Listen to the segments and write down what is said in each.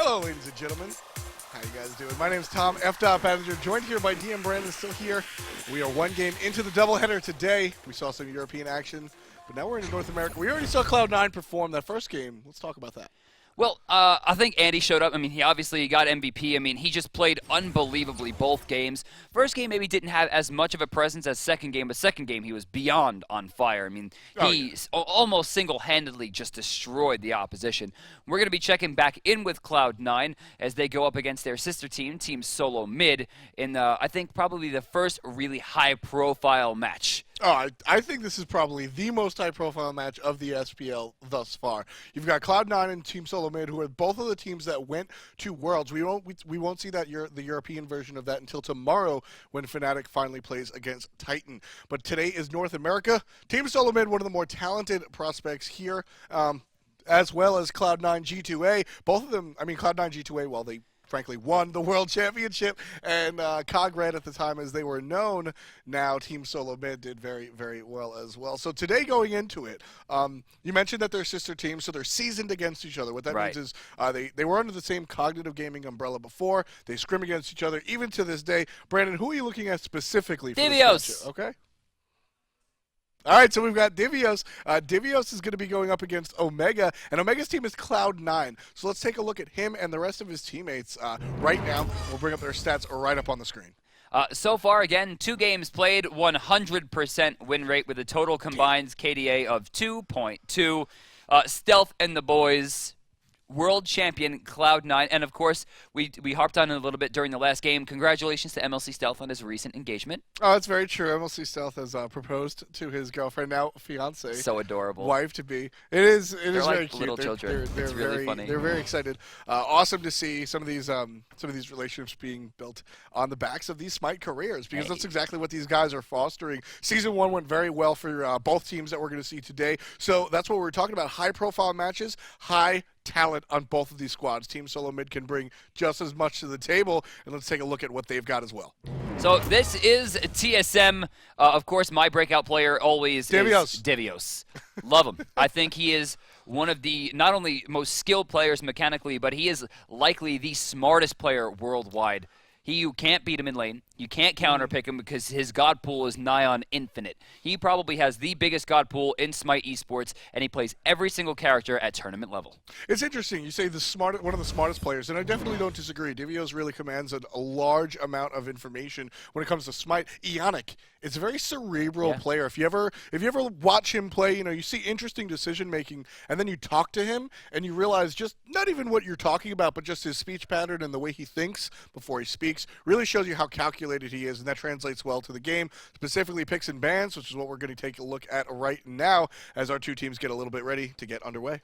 Hello, ladies and gentlemen. How you guys doing? My name's Tom, F-Top Manager, joined here by DM Brandon, still here. We are one game into the doubleheader today. We saw some European action, but now we're in North America. We already saw Cloud9 perform that first game. Let's talk about that. Well, I think Andy showed up. I mean, he obviously got MVP. I mean, he just played unbelievably both games. First game maybe didn't have as much of a presence as second game, but second game he was beyond on fire. I mean, he almost single-handedly just destroyed the opposition. We're going to be checking back in with Cloud9 as they go up against their sister team, Team SoloMid, in, I think, probably the first really high-profile match. Oh, I think this is probably the most high-profile match of the SPL thus far. You've got Cloud9 and Team SoloMid, who are both of the teams that went to Worlds. We won't see that the European version of that until tomorrow when Fnatic finally plays against Titan. But today is North America. Team SoloMid, one of the more talented prospects here, as well as Cloud9 G2a. Both of them, I mean, Cloud9 G2a, well, they frankly won the World Championship, and Cogred at the time as they were known. Now Team SoloMid did very, very well as well. So today going into it, you mentioned that they're sister teams, so they're seasoned against each other. What that means is they were under the same cognitive gaming umbrella before. They scrim against each other even to this day. Brandon, who are you looking at specifically for this matchup? Okay. All right, so we've got Divios. Divios is going to be going up against Omega, and Omega's team is Cloud9. So let's take a look at him and the rest of his teammates right now. We'll bring up their stats right up on the screen. So far, again, 2 games played, 100% win rate with a total combined KDA of 2.2. Stealth and the boys, world champion Cloud9, and of course we harped on it a little bit during the last game. Congratulations to MLC Stealth on his recent engagement. Oh, that's very true. MLC Stealth has proposed to his girlfriend, now fiance, so adorable, wife to be. It is like very cute. Little children. They're it's really very funny. They're very excited. Awesome to see some of these relationships being built on the backs of these Smite careers, because that's exactly what these guys are fostering. Season 1 went very well for both teams that we're going to see today. So that's what we're talking about: high-profile matches, high talent on both of these squads. Team SoloMid can bring just as much to the table, and let's take a look at what they've got as well. So this is TSM. Of course, my breakout player always Divios. is Divios. Love him. I think he is one of the not only most skilled players mechanically, but he is likely the smartest player worldwide. You can't beat him in lane. You can't counterpick him because his god pool is nigh on infinite. He probably has the biggest god pool in Smite esports, and he plays every single character at tournament level. It's interesting. You say one of the smartest players, and I definitely don't disagree. Divios really commands a large amount of information when it comes to Smite. Ionic is a very cerebral player. If you ever watch him play, you see interesting decision making, and then you talk to him, and you realize just not even what you're talking about, but just his speech pattern and the way he thinks before he speaks really shows you how calculated he is, and that translates well to the game, specifically picks and bans, which is what we're going to take a look at right now as our two teams get a little bit ready to get underway.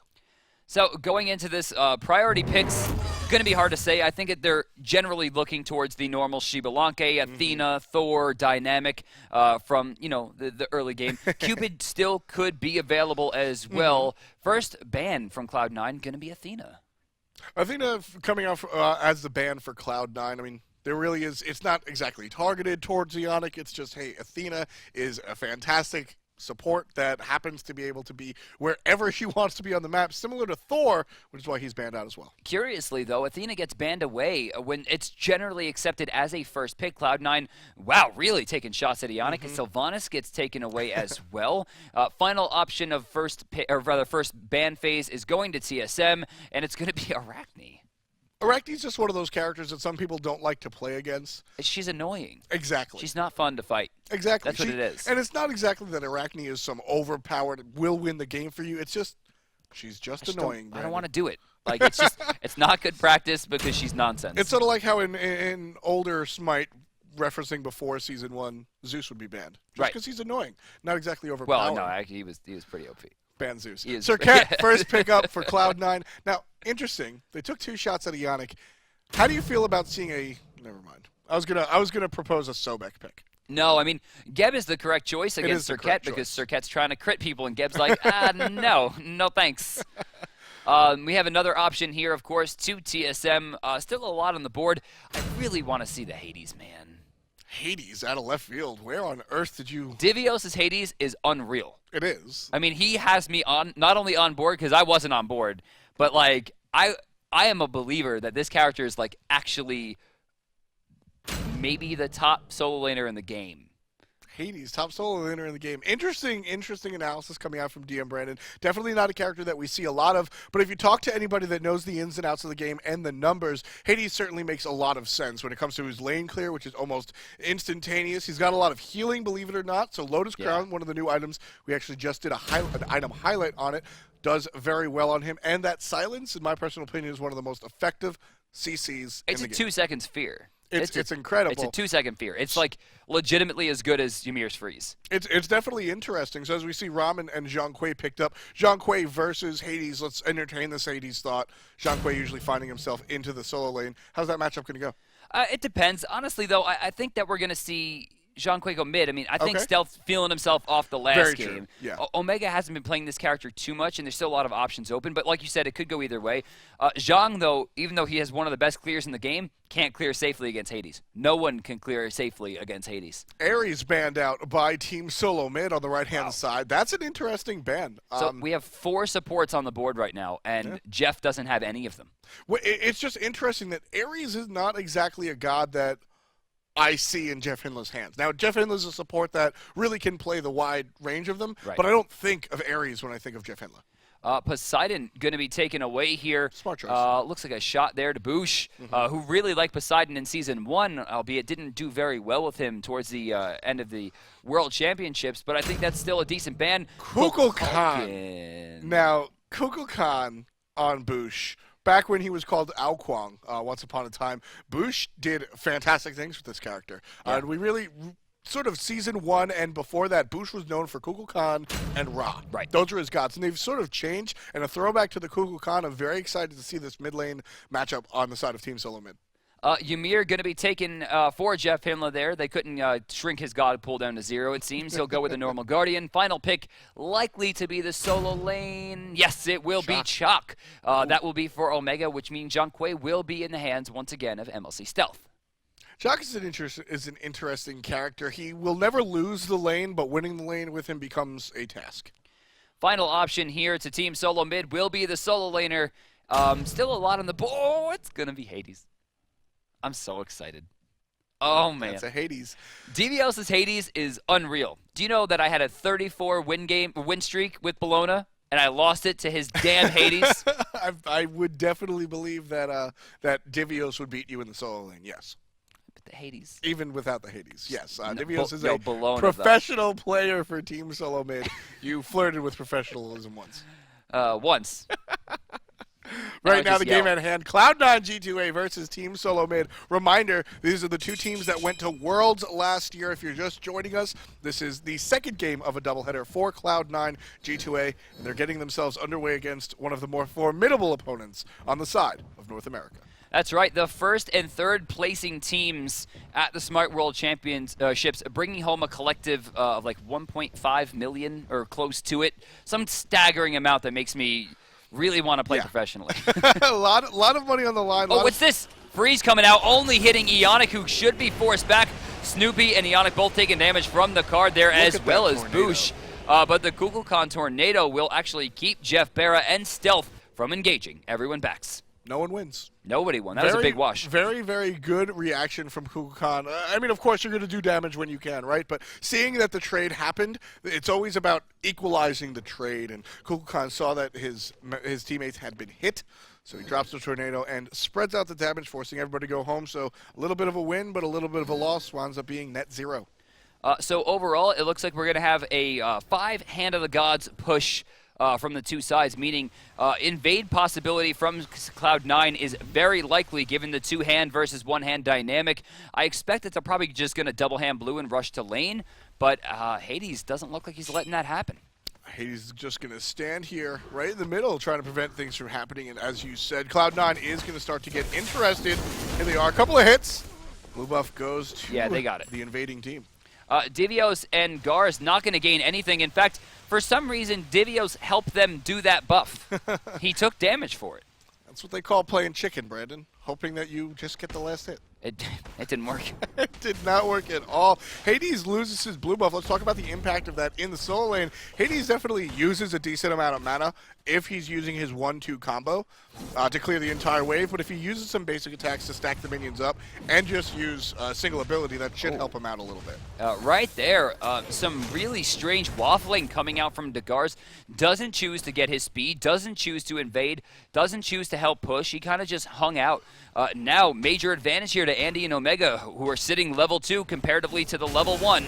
So going into this, priority picks, going to be hard to say. I think they're generally looking towards the normal Xbalanque, Athena, Thor, Dynamic from, the early game. Cupid still could be available as well. First ban from Cloud9 going to be Athena. Athena coming out as the ban for Cloud9. I mean, there really is. It's not exactly targeted towards Ionic. It's just, hey, Athena is a fantastic support that happens to be able to be wherever she wants to be on the map, similar to Thor, which is why he's banned out as well. Curiously, though, Athena gets banned away when it's generally accepted as a first pick. Cloud9, wow, really taking shots at Ionic, and Sylvanas gets taken away as well. Final option of first ban phase is going to TSM, and it's going to be Arachne. Arachne's just one of those characters that some people don't like to play against. She's annoying. Exactly. She's not fun to fight. Exactly. That's what it is. And it's not exactly that Arachne is some overpowered, will win the game for you. It's just, she's just annoying. I don't want to do it. Like, it's just, it's not good practice because she's nonsense. It's sort of like how in older Smite, referencing before Season 1, Zeus would be banned. Just because he's annoying. Not exactly overpowered. Well, no, actually, he was pretty OP. Ban Zeus. Serqet, first pickup for Cloud9. Now, interesting. They took 2 shots at Ionic. How do you feel about seeing a? Never mind. I was gonna propose a Sobek pick. No, I mean, Geb is the correct choice against Serqet because Serqet's trying to crit people, and Geb's like, no thanks. We have another option here, of course, to TSM. Still a lot on the board. I really want to see the Hades, man. Hades out of left field. Where on earth did you? Divios' Hades is unreal. It is. I mean, he has me on not only on board because I wasn't on board, but like I am a believer that this character is like actually maybe the top solo laner in the game. Hades, top solo laner in the game. Interesting analysis coming out from DM Brandon. Definitely not a character that we see a lot of, but if you talk to anybody that knows the ins and outs of the game and the numbers, Hades certainly makes a lot of sense when it comes to his lane clear, which is almost instantaneous. He's got a lot of healing, believe it or not, so Lotus Crown, one of the new items, we actually just did an item highlight on it, does very well on him, and that silence, in my personal opinion, is one of the most effective CCs in the game. It's a 2 seconds fear. It's incredible. It's a 2 second fear. It's like legitimately as good as Ymir's freeze. It's definitely interesting. So as we see Rama and Zhong picked up, Zhong versus Hades, let's entertain this Hades thought. Zhong usually finding himself into the solo lane. How's that matchup going to go? It depends. Honestly, though, I think that we're going to see Zhong go mid. I mean, I think Stealth feeling himself off the last game. Yeah. Omega hasn't been playing this character too much, and there's still a lot of options open. But like you said, it could go either way. Zhong, though, even though he has one of the best clears in the game, can't clear safely against Hades. No one can clear safely against Hades. Ares banned out by Team SoloMid on the right-hand side. That's an interesting ban. So we have 4 supports on the board right now, and Jeff doesn't have any of them. Well, it's just interesting that Ares is not exactly a god that I see in Jeff Hindler's hands. Now, Jeff Hindler's a support that really can play the wide range of them, but I don't think of Ares when I think of Jeff Hindler. Poseidon going to be taken away here. Smart choice. Looks like a shot there to Boosh, who really liked Poseidon in Season 1, albeit didn't do very well with him towards the end of the World Championships, but I think that's still a decent ban. Kukulkan. Now, Kukulkan on Boosh. Back when he was called Ao Kwang, once upon a time, Boosh did fantastic things with this character. And we really, sort of Season 1 and before that, Boosh was known for Kukulkan and Ra. Right. Those are his gods. And they've sort of changed. And a throwback to the Kukulkan, I'm very excited to see this mid lane matchup on the side of Team SoloMid. Ymir going to be taken for Jeff Hindler there. They couldn't shrink his god pool down to 0, it seems. He'll go with a normal Guardian. Final pick likely to be the solo lane. Yes, it will be Chaac. That will be for Omega, which means Zhong will be in the hands once again of MLC Stealth. Chaac is an interesting character. He will never lose the lane, but winning the lane with him becomes a task. Final option here to Team SoloMid will be the solo laner. Still a lot on the board. Oh, it's going to be Hades. I'm so excited. Oh, man. That's a Hades. DVL's Hades is unreal. Do you know that I had a 34 win streak with Bologna, and I lost it to his damn Hades? I would definitely believe that that Divios would beat you in the solo lane, yes. But the Hades. Even without the Hades, yes. Divios is Bologna, professional player for Team SoloMid. You flirted with professionalism once. Once. Right now, the game at hand, Cloud9 g2a versus Team SoloMid. Reminder, these are the 2 teams that went to Worlds last year. If you're just joining us, this is the second game of a doubleheader for Cloud9 g2a, and they're getting themselves underway against one of the more formidable opponents on the side of North America. That's right. The first and third placing teams at the Smite World Championships bringing home a collective of like 1.5 million or close to it. Some staggering amount that makes me really want to play professionally. a lot of money on the line. Oh, what's this? Freeze coming out, only hitting Ionic, who should be forced back. Snoopy and Ionic both taking damage from the card there, as well as Boosh. But the Kukulkan Tornado will actually keep Jeff Barra and Stealth from engaging. Everyone backs. No one wins. Nobody won. That was a big wash. Very, very good reaction from Kukulkan. I mean, of course, you're going to do damage when you can, right? But seeing that the trade happened, it's always about equalizing the trade. And Kukulkan saw that his teammates had been hit, so he drops the tornado and spreads out the damage, forcing everybody to go home. So a little bit of a win, but a little bit of a loss winds up being net 0. So overall, it looks like we're going to have a 5 Hand of the Gods push from the 2 sides, meaning invade possibility from Cloud9 is very likely given the 2-hand versus 1-hand dynamic. I expect that they're probably just going to double hand blue and rush to lane, but Hades doesn't look like he's letting that happen. Hades is just going to stand here right in the middle trying to prevent things from happening, and as you said, Cloud9 is going to start to get interested. Here they are, a couple of hits. Blue buff goes to they got it. The invading team. Divios and Gar's not going to gain anything. In fact, for some reason, Divios helped them do that buff. He took damage for it. That's what they call playing chicken, Brandon. hoping that you just get the last hit. It didn't work. It did not work at all. Hades loses his blue buff. Let's talk about the impact of that in the solo lane. Hades definitely uses a decent amount of mana if he's using his 1-2 combo to clear the entire wave, but if he uses some basic attacks to stack the minions up and just use a single ability, that should help him out a little bit. Right there, some really strange waffling coming out from Dagars. Doesn't choose to get his speed, doesn't choose to invade, doesn't choose to help push. He kind of just hung out. Now, major advantage here to Andy and Omega, who are sitting level 2 comparatively to the level 1.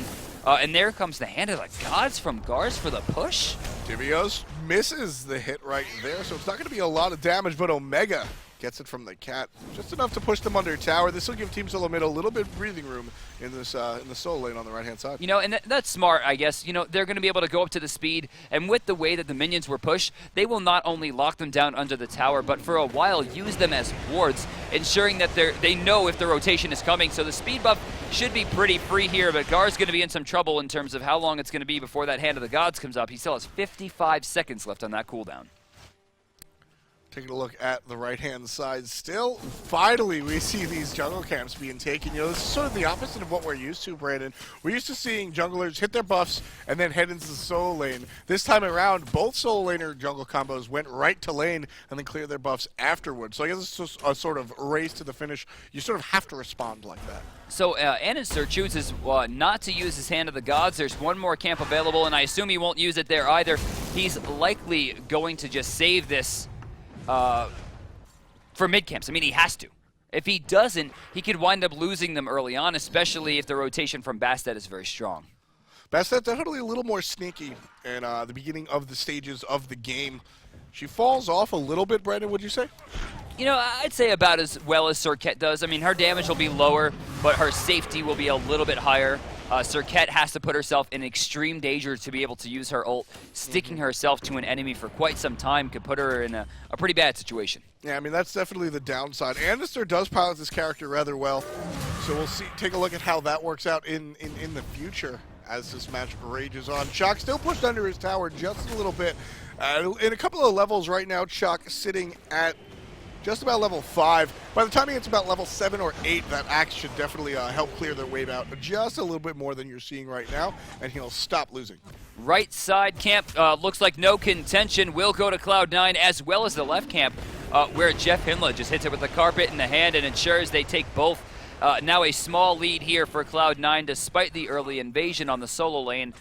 And there comes the hand of the gods from Gars for the push. Divios misses the hit right there, so it's not going to be a lot of damage, but Omega gets it from the cat. Just enough to push them under tower. This will give Team SoloMid a little bit of breathing room in this in the solo lane on the right-hand side. You know, and that's smart, I guess. You know, they're going to be able to go up to the speed, and with the way that the minions were pushed, they will not only lock them down under the tower, but for a while use them as wards, ensuring that they know if the rotation is coming. So the speed buff should be pretty free here, but Gar's going to be in some trouble in terms of how long it's going to be before that Hand of the Gods comes up. He still has 55 seconds left on that cooldown. Taking a look at the right-hand side still. Finally, we see these jungle camps being taken. You know, this is sort of the opposite of what we're used to, Brandon. We're used to seeing junglers hit their buffs and then head into the solo lane. This time around, both solo laner jungle combos went right to lane and then cleared their buffs afterwards. So I guess it's just a sort of race to the finish. You sort of have to respond like that. So Anister chooses not to use his Hand of the Gods. There's one more camp available, and I assume he won't use it there either. He's likely going to just save this for mid camps. I mean, he has to. If he doesn't, he could wind up losing them early on, especially if the rotation from Bastet is very strong. Bastet definitely a little more sneaky in the beginning of the stages of the game. She falls off a little bit, Brandon, would you say? You know, I'd say about as well as Serqet does. I mean, her damage will be lower, but her safety will be a little bit higher. Serqet has to put herself in extreme danger to be able to use her ult. Sticking herself to an enemy for quite some time could put her in a pretty bad situation. Yeah, I mean, that's definitely the downside. Anister does pilot this character rather well, so we'll see. Take a look at how that works out in the future as this match rages on. Chaac still pushed under his tower just a little bit. In a couple of levels right now, Chaac sitting at just about level 5. By the time he gets about level 7 or 8, that axe should definitely help clear their wave out just a little bit more than you're seeing right now, and he'll stop losing. Right side camp looks like no contention will go to Cloud9, as well as the left camp, where Jeff Hinla just hits it with the carpet in the hand and ensures they take both. Now a small lead here for Cloud9 despite the early invasion on the solo lane.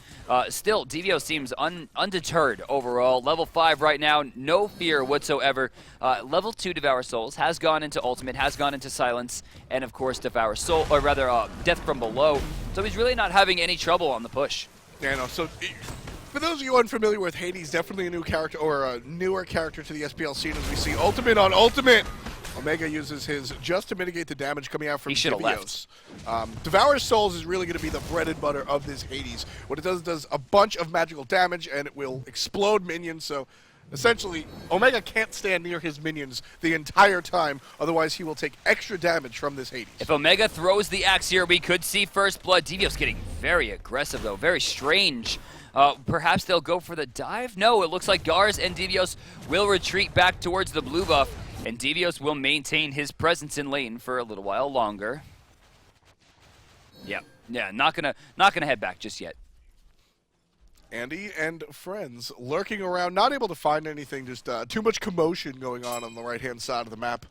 Still, Divio seems undeterred overall. Level 5 right now, no fear whatsoever. Level 2 Devour Souls has gone into Ultimate, has gone into Silence, and of course Devour Soul, or rather Death from Below. So he's really not having any trouble on the push. Yeah, no, so for those of you unfamiliar with Hades, definitely a new character, or a newer character to the SPL scene, as we see Ultimate on Ultimate. Omega uses his just to mitigate the damage coming out from Divios. Devour Souls is really going to be the bread and butter of this Hades. What it does a bunch of magical damage, and it will explode minions, so essentially Omega can't stand near his minions the entire time, otherwise he will take extra damage from this Hades. If Omega throws the axe here, we could see first blood. Divios getting very aggressive, though, very strange. Perhaps they'll go for the dive? No, it looks like Gars and Divios will retreat back towards the blue buff, and Divios will maintain his presence in lane for a little while longer. Yeah, not gonna head back just yet. Andy and friends lurking around, not able to find anything, just too much commotion going on the right-hand side of the map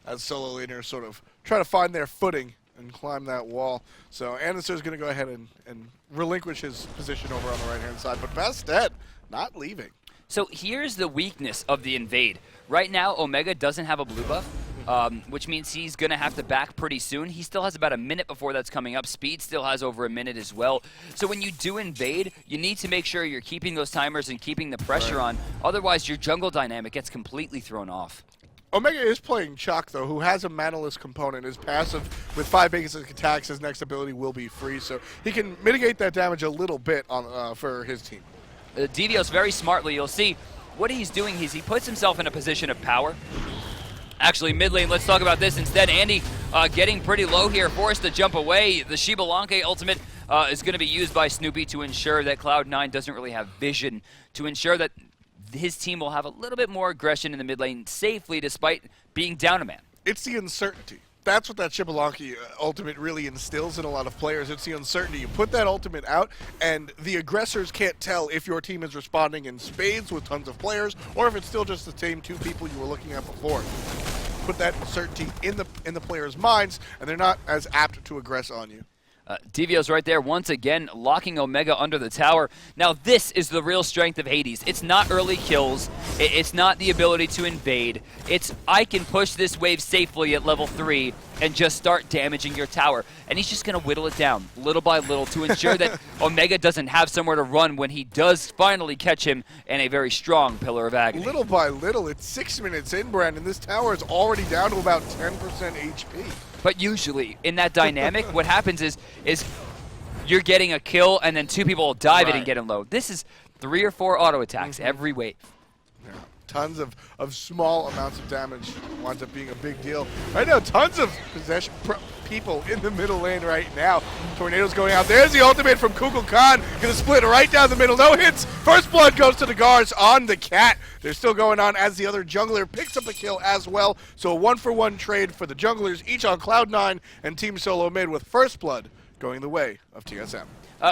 as solo laners sort of try to find their footing and climb that wall. So Anister's going to go ahead and relinquish his position over on the right-hand side, but Bastet not leaving. So here's the weakness of the invade. Right now, Omega doesn't have a blue buff, which means he's going to have to back pretty soon. He still has about a minute before that's coming up. Speed still has over a minute as well. So when you do invade, you need to make sure you're keeping those timers and keeping the pressure on. Otherwise, your jungle dynamic gets completely thrown off. Omega is playing Chaac, though, who has a manaless component. His passive with 5 basic attacks, his next ability will be free, so he can mitigate that damage a little bit on for his team. Divios very smartly, you'll see what he's doing is he puts himself in a position of power. Actually, mid lane, let's talk about this instead. Andy getting pretty low here, forced to jump away. The Xbalanque ultimate is going to be used by Snoopy to ensure that Cloud9 doesn't really have vision, to ensure that his team will have a little bit more aggression in the mid lane safely despite being down a man. It's the uncertainty. That's what that Xbalanque ultimate really instills in a lot of players. It's the uncertainty. You put that ultimate out, and the aggressors can't tell if your team is responding in spades with tons of players, or if it's still just the same two people you were looking at before. Put that uncertainty in the players' minds, and they're not as apt to aggress on you. Devio's right there once again, locking Omega under the tower. Now this is the real strength of Hades. It's not early kills. It's not the ability to invade. It's I can push this wave safely at level 3 and just start damaging your tower. And he's just going to whittle it down little by little to ensure that Omega doesn't have somewhere to run when he does finally catch him in a very strong Pillar of Agony. Little by little, it's 6 minutes in, Brandon. This tower is already down to about 10% HP. But usually, in that dynamic, what happens is you're getting a kill, and then two people will dive it and get him low. This is 3 or 4 auto attacks every wave. Yeah. Tons of small amounts of damage winds up being a big deal. Right now, tons of possession people in the middle lane right now. Tornado's going out. There's the ultimate from Kukulkan. Gonna split right down the middle. No hits. First blood goes to the guards on the cat. They're still going on as the other jungler picks up a kill as well. So a 1-for-1 trade for the junglers, each on Cloud9 and Team SoloMid, with first blood going the way of TSM.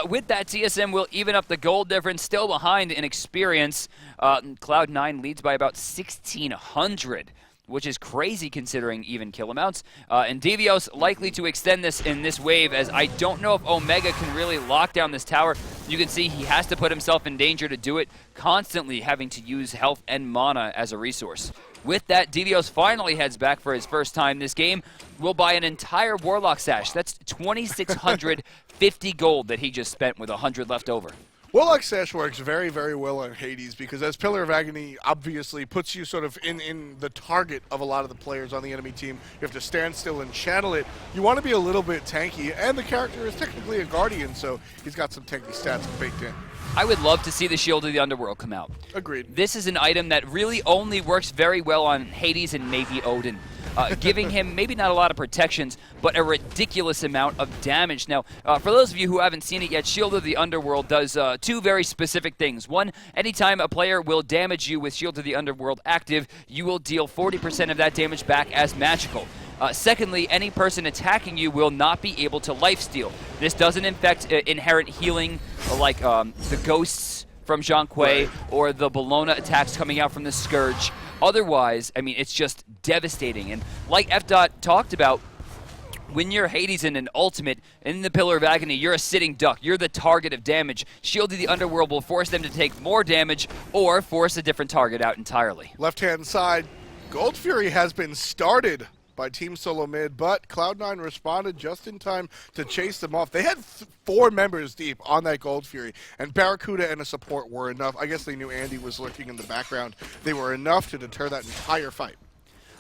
With that, TSM will even up the gold difference, still behind in experience. Cloud9 leads by about 1,600, which is crazy considering even kill amounts. And Devios likely to extend this in this wave, as I don't know if Omega can really lock down this tower. You can see he has to put himself in danger to do it, constantly having to use health and mana as a resource. With that, Devios finally heads back for his first time this game. Will buy an entire Warlock Sash. That's 2,650 gold that he just spent with 100 left over. Warlock Sash works very, very well on Hades because as Pillar of Agony obviously puts you sort of in the target of a lot of the players on the enemy team. You have to stand still and channel it. You want to be a little bit tanky, and the character is technically a Guardian, so he's got some tanky stats baked in. I would love to see the Shield of the Underworld come out. Agreed. This is an item that really only works very well on Hades and maybe Odin. Giving him maybe not a lot of protections, but a ridiculous amount of damage. Now, for those of you who haven't seen it yet, Shield of the Underworld does 2 very specific things. One, anytime a player will damage you with Shield of the Underworld active, you will deal 40% of that damage back as magical. Secondly, any person attacking you will not be able to lifesteal. This doesn't infect inherent healing like the ghosts from Zhong or the Bellona attacks coming out from the Scourge. Otherwise, I mean, it's just devastating. And like F-Dot talked about, when you're Hades in an ultimate, in the Pillar of Agony, you're a sitting duck. You're the target of damage. Shield of the Underworld will force them to take more damage or force a different target out entirely. Left-hand side, Gold Fury has been started by Team SoloMid, but Cloud9 responded just in time to chase them off. They had 4 members deep on that Gold Fury, and Barracuda and a support were enough. I guess they knew Andy was lurking in the background. They were enough to deter that entire fight.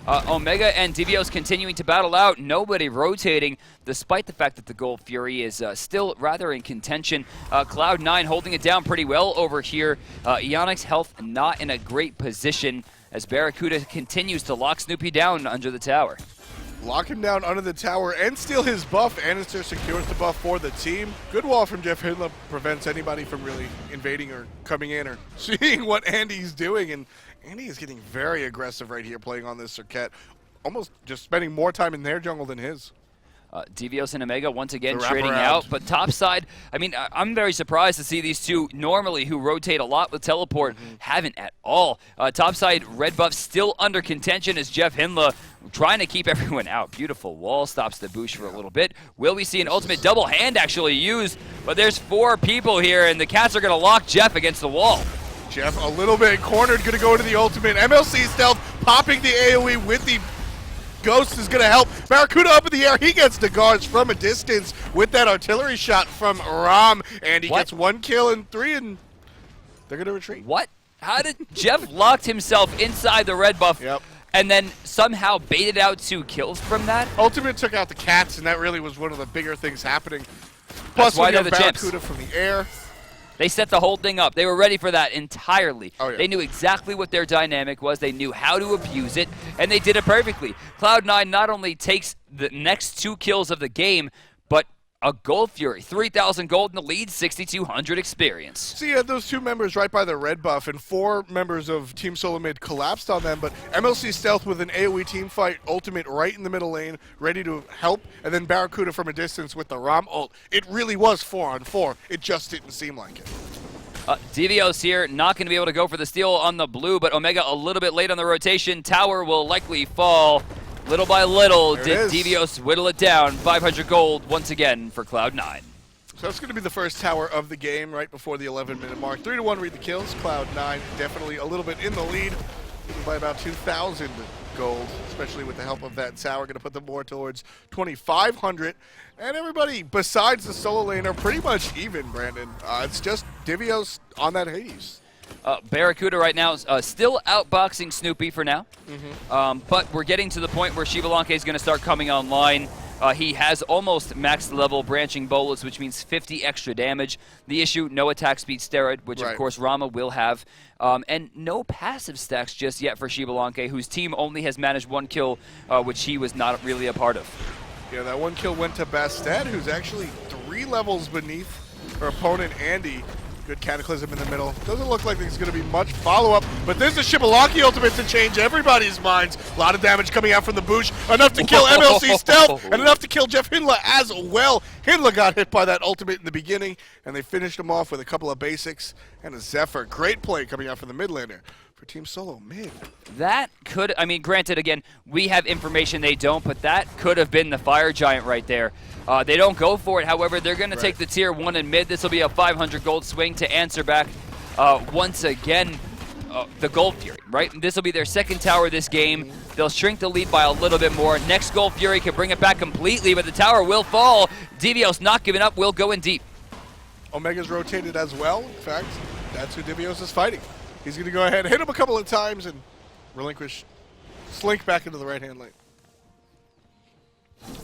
Omega and Devios continuing to battle out, nobody rotating, despite the fact that the Gold Fury is still rather in contention. Cloud9 holding it down pretty well over here. Ionic's health not in a great position, as Barracuda continues to lock Snoopy down under the tower. Lock him down under the tower and steal his buff. Anister secures the buff for the team. Good wall from Jeff Hindla prevents anybody from really invading or coming in or seeing what Andy's doing. And Andy is getting very aggressive right here playing on this Serqet. Almost just spending more time in their jungle than his. Devios and Omega once again trading out, but topside, I mean, I'm very surprised to see these two normally who rotate a lot with teleport haven't at all. Topside red buff still under contention as Jeff Hindla trying to keep everyone out. Beautiful wall stops the Boosh for a little bit. Will we see an ultimate double hand actually used? But there's 4 people here, and the Cats are going to lock Jeff against the wall. Jeff a little bit cornered, going to go to the ultimate. MLC stealth popping the AoE with the Ghost is going to help. Barracuda up in the air. He gets the guards from a distance with that artillery shot from Ram. And he gets 1 kill and 3, and they're going to retreat. What? How did Jeff locked himself inside the red buff and then somehow baited out 2 kills from that? Ultimate took out the Cats, and that really was one of the bigger things happening. Plus, why they're the Barracuda champs. from the air. They set the whole thing up. They were ready for that entirely. Oh, yeah. They knew exactly what their dynamic was. They knew how to abuse it, and they did it perfectly. Cloud9 not only takes the next 2 kills of the game, but a Gold Fury, 3,000 gold in the lead, 6,200 experience. So you had those two members right by the red buff, and 4 members of Team SoloMid collapsed on them, but MLC Stealth with an AoE team fight ultimate right in the middle lane, ready to help, and then Barracuda from a distance with the Ram ult. It really was 4-on-4. It just didn't seem like it. Devios here, not going to be able to go for the steal on the blue, but Omega a little bit late on the rotation. Tower will likely fall. Little by little, did Devios whittle it down. 500 gold once again for Cloud9. So that's going to be the first tower of the game right before the 11-minute mark. 3-1 read the kills. Cloud9 definitely a little bit in the lead by about 2,000 gold, especially with the help of that tower. Going to put them more towards 2,500. And everybody besides the solo lane are pretty much even, Brandon. It's just Devios on that Hades. Barracuda right now is still outboxing Snoopy for now. But we're getting to the point where Xbalanque is going to start coming online. He has almost max level branching bolus, which means 50 extra damage. The issue, no attack speed steroid, which of course Rama will have. And no passive stacks just yet for Xbalanque, whose team only has managed 1 kill, which he was not really a part of. Yeah, that 1 kill went to Bastet, who's actually 3 levels beneath her opponent, Andy. Good Cataclysm in the middle. Doesn't look like there's going to be much follow-up, but there's the Xbalanque ultimate to change everybody's minds. A lot of damage coming out from the Boosh. Enough to kill MLC Stealth, and enough to kill Jeff Hindla as well. Hindla got hit by that ultimate in the beginning, and they finished him off with a couple of basics and a Zephyr. Great play coming out from the mid laner for Team SoloMid. That could, I mean, granted, again, we have information they don't, but that could have been the Fire Giant right there. They don't go for it, however, they're going to take the tier 1 in mid. This will be a 500 gold swing to answer back once again the Gold Fury, right? This will be their second tower this game. They'll shrink the lead by a little bit more. Next Gold Fury can bring it back completely, but the tower will fall. Devios not giving up, will go in deep. Omega's rotated as well. In fact, that's who Devios is fighting. He's going to go ahead, hit him a couple of times, and relinquish, slink back into the right-hand lane.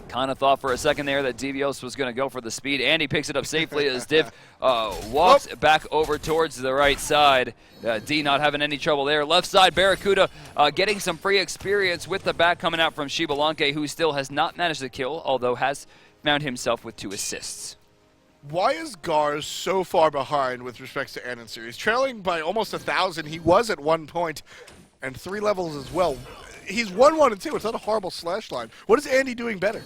Kind of thought for a second there that Devios was going to go for the speed. Andy picks it up safely as Div walks back over towards the right side. D not having any trouble there. Left side, Barracuda getting some free experience with the back coming out from Xbalanque, who still has not managed to kill, although has found himself with 2 assists. Why is Gars so far behind with respect to Anansi? He's trailing by almost 1,000. He was at 1 point, and 3 levels as well. He's 1-1 and 2. It's not a horrible slash line. What is Andy doing better?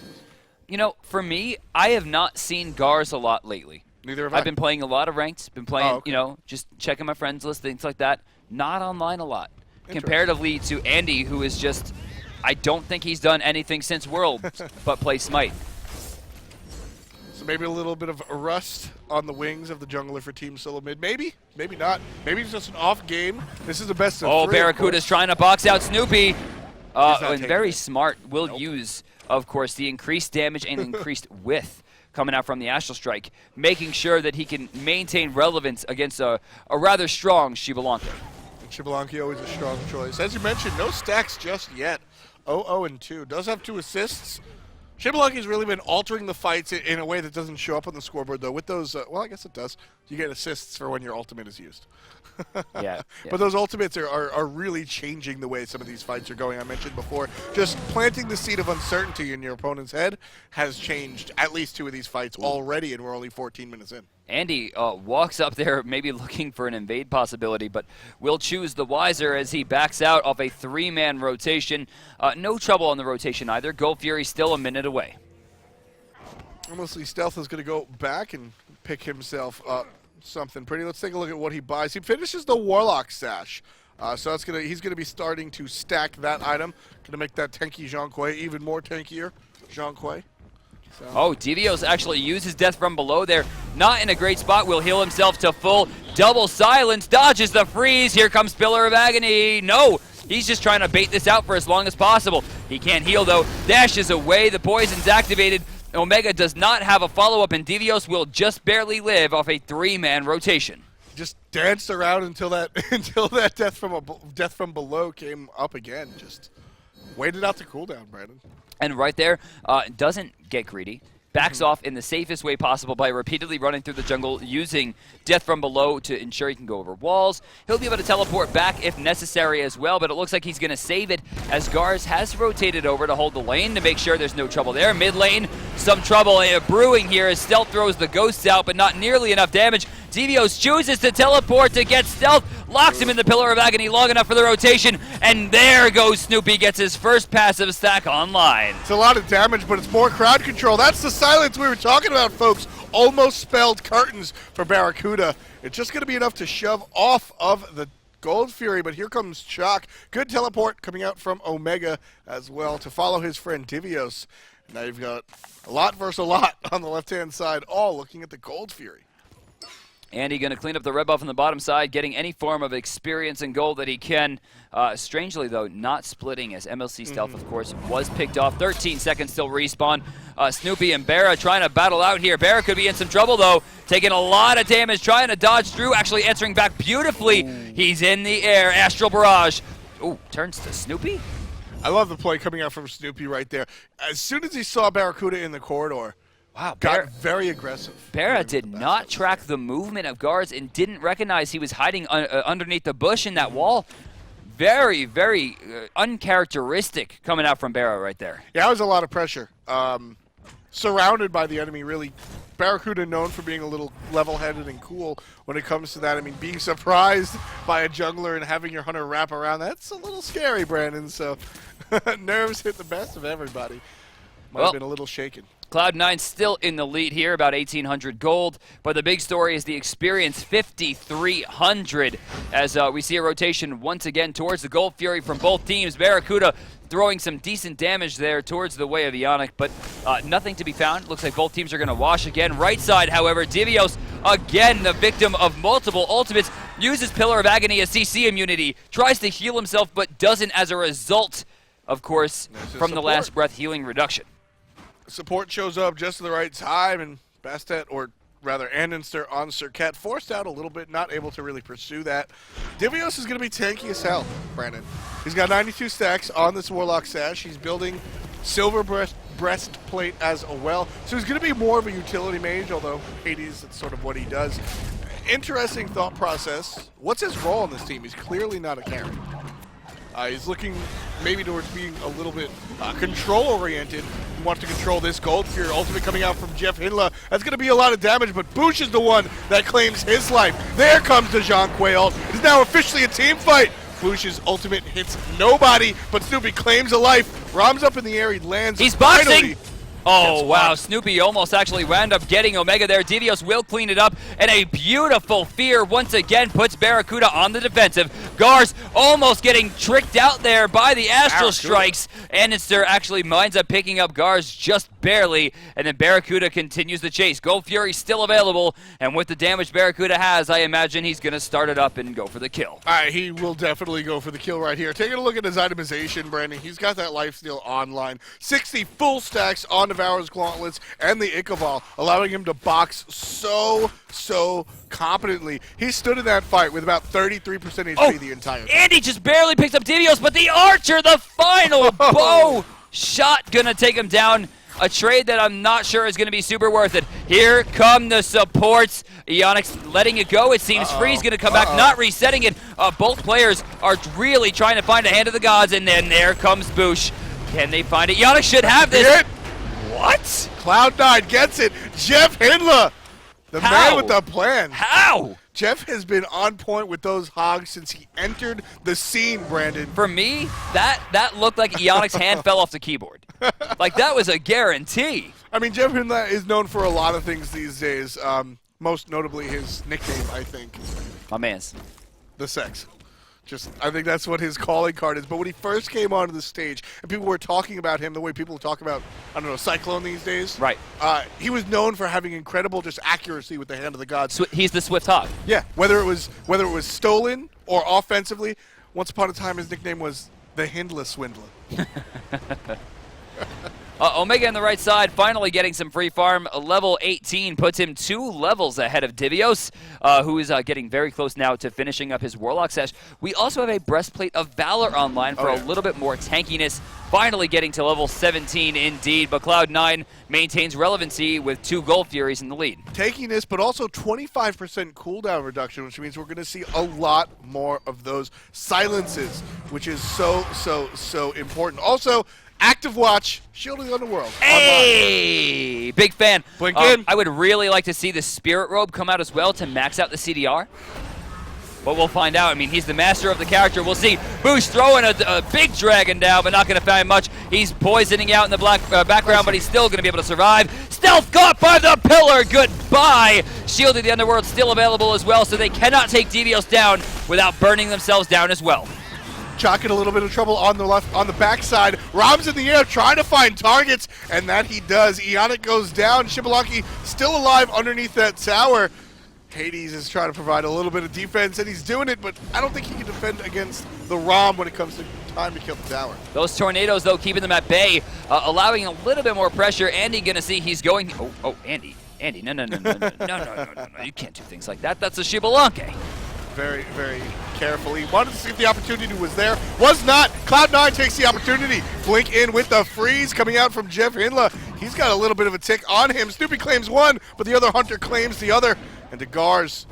You know, for me, I have not seen Gars a lot lately. Neither have I. I've been playing a lot of ranked, been playing, you know, just checking my friends list, things like that. Not online a lot. Comparatively to Andy, who is just, I don't think he's done anything since Worlds but play Smite. So maybe a little bit of a rust on the wings of the jungler for Team SoloMid. Maybe, maybe not. Maybe it's just an off game. This is the best of 3. Oh, Barracuda's trying to box out Snoopy. And very smart, will use, of course, the increased damage and increased width coming out from the Astral Strike, making sure that he can maintain relevance against a rather strong Xbalanque. Xbalanque always a strong choice. As you mentioned, no stacks just yet. 0-0 and 2. Does have 2 assists. Xbalanque's really been altering the fights in a way that doesn't show up on the scoreboard, though. With those, well, I guess it does. You get assists for when your ultimate is used. Yeah. But those ultimates are really changing the way some of these fights are going. I mentioned before, just planting the seed of uncertainty in your opponent's head has changed at least 2 of these fights already, and we're only 14 minutes in. Andy walks up there maybe looking for an invade possibility, but will choose the wiser as he backs out off a 3-man rotation. No trouble on the rotation either. Gold Fury still a minute away. Honestly, Stealth is going to go back and pick himself up something pretty. Let's take a look at what he buys. He finishes the Warlock Sash. So that's he's going to be starting to stack that item. Going to make that tanky Zhong even more tankier. Zhong. So. Oh, Devios actually uses death from below there. Not in a great spot. Will heal himself to full. Double silence. Dodges the freeze. Here comes Pillar of Agony. No. He's just trying to bait this out for as long as possible. He can't heal, though. Dashes away. The poison's activated. Omega does not have a follow-up, and Devios will just barely live off a 3-man rotation. Just danced around until that death from below came up again. Just waited out the cooldown, Brandon. And right there, doesn't get greedy. backs off in the safest way possible by repeatedly running through the jungle, using death from below to ensure he can go over walls. He'll be able to teleport back if necessary as well, but it looks like he's going to save it as Gars has rotated over to hold the lane to make sure there's no trouble there. Mid lane, some trouble brewing here as Stealth throws the ghosts out, but not nearly enough damage. Devios chooses to teleport to get Stealth, locks him in the Pillar of Agony long enough for the rotation, and there goes Snoopy, gets his first passive stack online. It's a lot of damage, but it's more crowd control. That's the silence we were talking about, folks. Almost spelled curtains for Barracuda. It's just going to be enough to shove off of the Gold Fury, but here comes Chaac. Good teleport coming out from Omega as well to follow his friend Devios. Now you've got a lot versus a lot on the left-hand side, all looking at the Gold Fury. Andy going to clean up the red buff on the bottom side, getting any form of experience and gold that he can. Strangely, though, not splitting as MLC Stealth, of course, was picked off. 13 seconds till respawn. Snoopy and Barra trying to battle out here. Barra could be in some trouble, though. Taking a lot of damage, trying to dodge through, actually answering back beautifully. He's in the air. Astral Barrage. Ooh, turns to Snoopy. I love the play coming out from Snoopy right there. As soon as he saw Barracuda in the corridor, wow, got very aggressive. Barra did not track the movement of guards and didn't recognize he was hiding underneath the bush in that wall. Very, very uncharacteristic coming out from Barra right there. Yeah, that was a lot of pressure. Surrounded by the enemy, really. Barracuda known for being a little level-headed and cool when it comes to that. I mean, being surprised by a jungler and having your hunter wrap around, that's a little scary, Brandon. So nerves hit the best of everybody. Might have been a little shaken. Cloud9 still in the lead here, about 1,800 gold, but the big story is the experience, 5,300, as we see a rotation once again towards the Gold Fury from both teams. Barracuda throwing some decent damage there towards the way of Ionic, but nothing to be found. Looks like both teams are going to wash again. Right side, however, Devios, again the victim of multiple ultimates, uses Pillar of Agony as CC immunity, tries to heal himself, but doesn't as a result, of course, from the last breath healing reduction. Support shows up just at the right time, and Bastet, or rather Andenster on Serqet, forced out a little bit, not able to really pursue that. Devios is going to be tanky as hell, Brandon. He's got 92 stacks on this Warlock Sash. He's building Silver Breastplate as well. So he's going to be more of a utility mage, although Hades, that's sort of what he does. Interesting thought process. What's his role on this team? He's clearly not a carry. He's looking maybe towards being a little bit control-oriented. He wants to control this Gold Fury. Ultimate coming out from Jeff Hinla. That's going to be a lot of damage, but Boosh is the one that claims his life. There comes the Zhong ult. It is now officially a team fight. Boosh's ultimate hits nobody, but Snoopy claims a life. Ram's up in the air. He lands. He's boxing! Oh, wow. Snoopy almost actually wound up getting Omega there. Devios will clean it up, and a beautiful fear once again puts Barracuda on the defensive. Gars almost getting tricked out there by the Astral Strikes. Andenster actually winds up picking up Gars just barely, and then Barracuda continues the chase. Gold Fury still available, and with the damage Barracuda has, I imagine he's going to start it up and go for the kill. All right, he will definitely go for the kill right here. Taking a look at his itemization, Brandon, he's got that lifesteal online. 60 full stacks on Devourer's Gauntlets and the Ichabal, allowing him to box so competently. He stood in that fight with about 33% HP the entire time. Andy just barely picks up Devios, but the Archer, the final bow shot, gonna take him down. A trade that I'm not sure is going to be super worth it. Here come the supports. Ionic's letting it go. It seems Free's going to come back, not resetting it. Both players are really trying to find a hand of the gods, and then there comes Boosh. Can they find it? Ionic should have this. What? Cloud9 gets it. Jeff Hinla, the man with the plan. How? Jeff has been on point with those hogs since he entered the scene, Brandon. For me, that looked like Ionic's hand fell off the keyboard. Like, that was a guarantee. I mean, Jeff Hinla is known for a lot of things these days, most notably his nickname, I think. My man's. The Sex. I think that's what his calling card is. But when he first came onto the stage, and people were talking about him the way people talk about, I don't know, Cyclone these days. Right. He was known for having incredible just accuracy with the hand of the gods. He's the Swift Hog. Yeah. Whether it was stolen or offensively, once upon a time his nickname was the Hindless Swindler. Omega on the right side, finally getting some free farm. Level 18 puts him 2 levels ahead of Divios, who is getting very close now to finishing up his Warlock Sash. We also have a Breastplate of Valor online for a little bit more tankiness. Finally getting to level 17 indeed, but Cloud9 maintains relevancy with 2 Gold Furies in the lead. Tankiness, but also 25% cooldown reduction, which means we're going to see a lot more of those silences, which is so important. Also, Active Watch, Shield of the Underworld. Hey! Online. Big fan. Blink in. I would really like to see the Spirit Robe come out as well to max out the CDR. But we'll find out. I mean, he's the master of the character. We'll see. Boosh throwing a big dragon down, but not going to find much. He's poisoning out in the background, but he's still going to be able to survive. Stealth caught by the pillar. Goodbye. Shield of the Underworld still available as well, so they cannot take Divios down without burning themselves down as well. Chaac in a little bit of trouble on the backside. Ram's in the air trying to find targets, and that he does. Ionic goes down. Xbalanque still alive underneath that tower. Hades is trying to provide a little bit of defense, and he's doing it, but I don't think he can defend against the Ram when it comes to time to kill the tower. Those tornadoes, though, keeping them at bay, allowing a little bit more pressure. Andy gonna see he's going. Oh, Andy, no, you can't do things like that. That's a Xbalanque. Very, very carefully. Wanted to see if the opportunity was there. Was not. Cloud9 takes the opportunity. Blink in with the freeze coming out from Jeff Hinla. He's got a little bit of a tick on him. Snoopy claims one, but the other Hunter claims the other. And Degars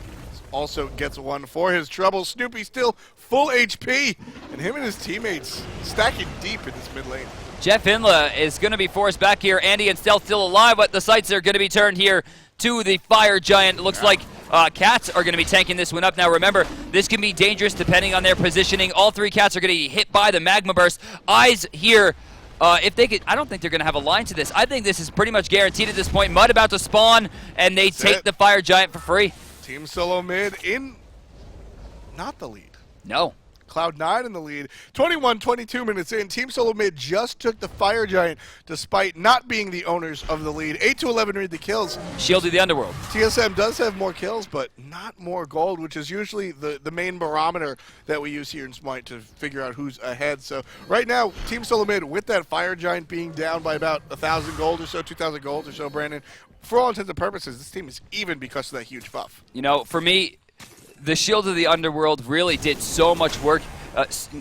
also gets one for his trouble. Snoopy still full HP, and him and his teammates stacking deep in this mid lane. Jeff Hinla is going to be forced back here. Andy and Stealth still alive, but the sights are going to be turned here to the Fire Giant. It looks like Cats are going to be tanking this one up. Now remember, this can be dangerous depending on their positioning. All 3 Cats are going to be hit by the Magma Burst. Eyes here. If they could, I don't think they're going to have a line to this. I think this is pretty much guaranteed at this point. Mud about to spawn, and they take the Fire Giant for free. Team SoloMid in not the lead. No. Cloud9 in the lead. 21-22 minutes in. Team SoloMid just took the Fire Giant despite not being the owners of the lead. 8-11 read the kills. Shield of the Underworld. TSM does have more kills, but not more gold, which is usually the main barometer that we use here in Smite to figure out who's ahead. So right now, Team SoloMid, with that Fire Giant being down by about 1,000 gold or so, 2,000 gold or so, Brandon, for all intents and purposes, this team is even because of that huge buff. You know, for me, the Shield of the Underworld really did so much work.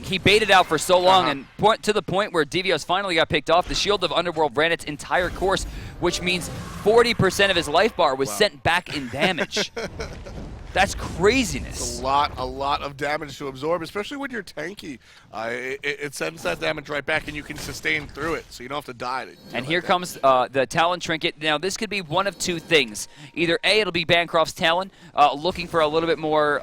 He baited out for so long, and to the point where Divios finally got picked off. The Shield of Underworld ran its entire course, which means 40% of his life bar was sent back in damage. That's craziness. It's a lot of damage to absorb, especially when you're tanky. It sends that damage right back, and you can sustain through it, so you don't have to die. And here comes the Talon Trinket. Now, this could be one of 2 things. Either A, it'll be Bancroft's Talon, looking for a little bit more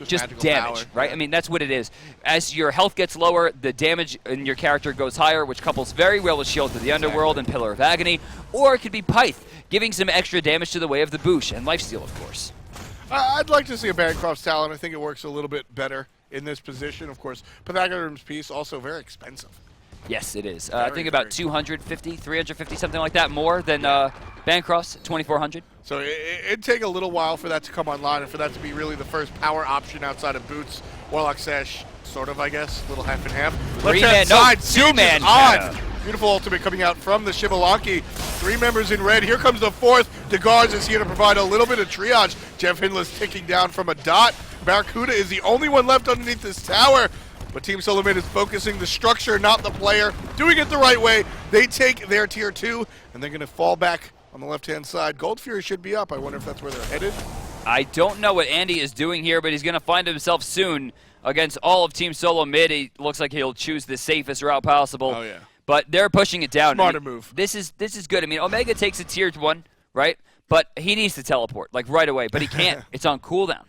just damage, power, right? Yeah. I mean, that's what it is. As your health gets lower, the damage in your character goes higher, which couples very well with Shield of the Underworld and Pillar of Agony. Or it could be Pyth, giving some extra damage to the way of the Boosh, and Lifesteal, of course. I'd like to see a Bancroft's Talon. I think it works a little bit better in this position. Of course, Pythagorean's Piece, also very expensive. Yes, it is. I think about 250, 350, something like that more than Bancroft's, 2,400. So it'd take a little while for that to come online and for that to be really the first power option outside of Boots. Warlock Sash, sort of, I guess. A little half and half. 3-man, no, 2-man. On. Beautiful ultimate coming out from the Xbalanque. 3 members in red. Here comes the 4th. Degars is here to provide a little bit of triage. Jeff Hinla's ticking down from a dot. Barracuda is the only one left underneath this tower. But Team SoloMid is focusing the structure, not the player. Doing it the right way. They take their tier 2, and they're going to fall back on the left-hand side. Gold Fury should be up. I wonder if that's where they're headed. I don't know what Andy is doing here, but he's going to find himself soon against all of Team SoloMid. He looks like he'll choose the safest route possible. Oh, yeah. But they're pushing it down. Smarter move. This is good. I mean, Omega takes a tier 1, right? But he needs to teleport, like, right away. But he can't. It's on cooldown.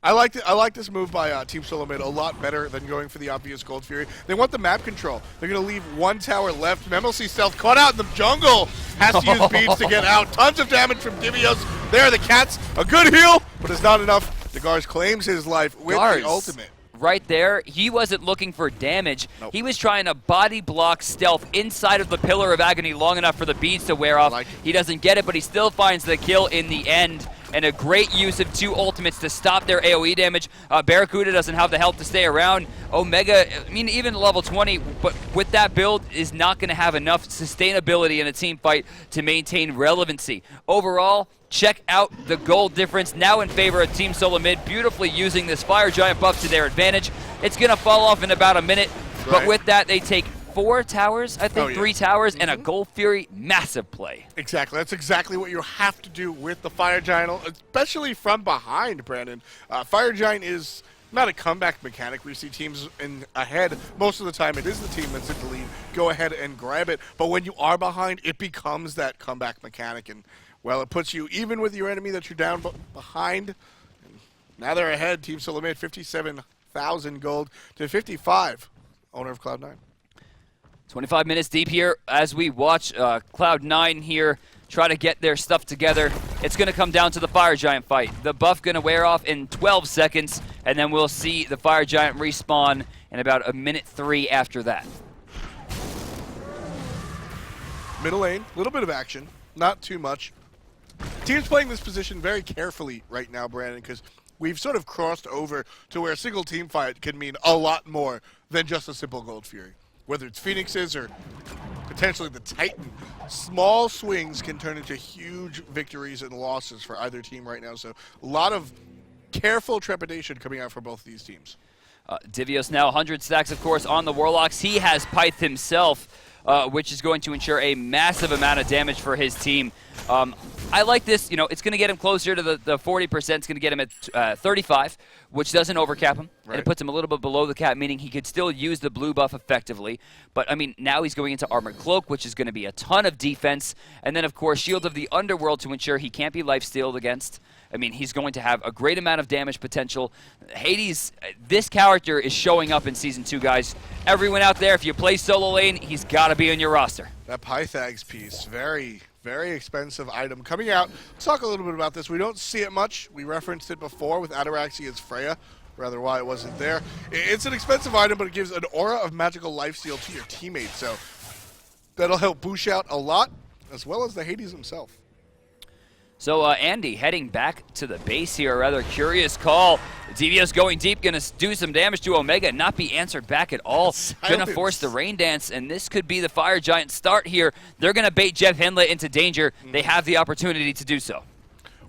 I like this move by Team SoloMid a lot better than going for the obvious Gold Fury. They want the map control. They're going to leave 1 tower left. MLC Stealth caught out in the jungle. Has to use beads to get out. Tons of damage from Divios. There, the Cats. A good heal, but it's not enough. Degars claims his life with the ultimate. Right there, he wasn't looking for damage. Nope. He was trying to body block Stealth inside of the Pillar of Agony long enough for the beads to wear off. He doesn't get it, but he still finds the kill in the end. and a great use of 2 ultimates to stop their AoE damage. Barracuda doesn't have the health to stay around. Omega, I mean, even level 20, but with that build, is not going to have enough sustainability in a team fight to maintain relevancy. Overall, check out the gold difference now in favor of Team SoloMid, beautifully using this Fire Giant buff to their advantage. It's going to fall off in about a minute, but with that, they take 4 towers, I think, 3 towers, and a Gold Fury, massive play. Exactly. That's exactly what you have to do with the Fire Giant, especially from behind, Brandon. Fire Giant is not a comeback mechanic. We see teams ahead. Most of the time, it is the team that's in the lead. Go ahead and grab it. But when you are behind, it becomes that comeback mechanic. And, well, it puts you even with your enemy that you're down behind. And now they're ahead. Team SoloMid, 57,000 gold to 55. Owner of Cloud9. 25 minutes deep here as we watch Cloud9 here try to get their stuff together. It's going to come down to the Fire Giant fight. The buff going to wear off in 12 seconds, and then we'll see the Fire Giant respawn in about a minute 3 after that. Middle lane, a little bit of action, not too much. Team's playing this position very carefully right now, Brandon, because we've sort of crossed over to where a single team fight can mean a lot more than just a simple Gold Fury. Whether it's Phoenixes or potentially the Titan, small swings can turn into huge victories and losses for either team right now. So a lot of careful trepidation coming out for both these teams. Divios now 100 stacks, of course, on the Warlocks. He has Pyth himself, which is going to ensure a massive amount of damage for his team. I like this. You know, it's going to get him closer to the 40%. It's going to get him at 35, which doesn't overcap him. Right. And it puts him a little bit below the cap, meaning he could still use the blue buff effectively. But, I mean, now he's going into Armored Cloak, which is going to be a ton of defense. And then, of course, Shield of the Underworld to ensure he can't be life-stealed against. I mean, he's going to have a great amount of damage potential. Hades, this character is showing up in Season 2, guys. Everyone out there, if you play solo lane, he's got to be on your roster. That Pythags piece, very expensive item coming out. Let's talk a little bit about this. We don't see it much. We referenced it before with Ataraxia's Freya, rather why it wasn't there. It's an expensive item, but it gives an aura of magical lifesteal to your teammates, so that'll help Boosh out a lot, as well as the Hades himself. So Andy heading back to the base here, a rather curious call. Divios going deep, going to do some damage to Omega, not be answered back at all. Going to force the Rain Dance, and this could be the Fire Giant start here. They're going to bait Jeff Hindla into danger. They have the opportunity to do so.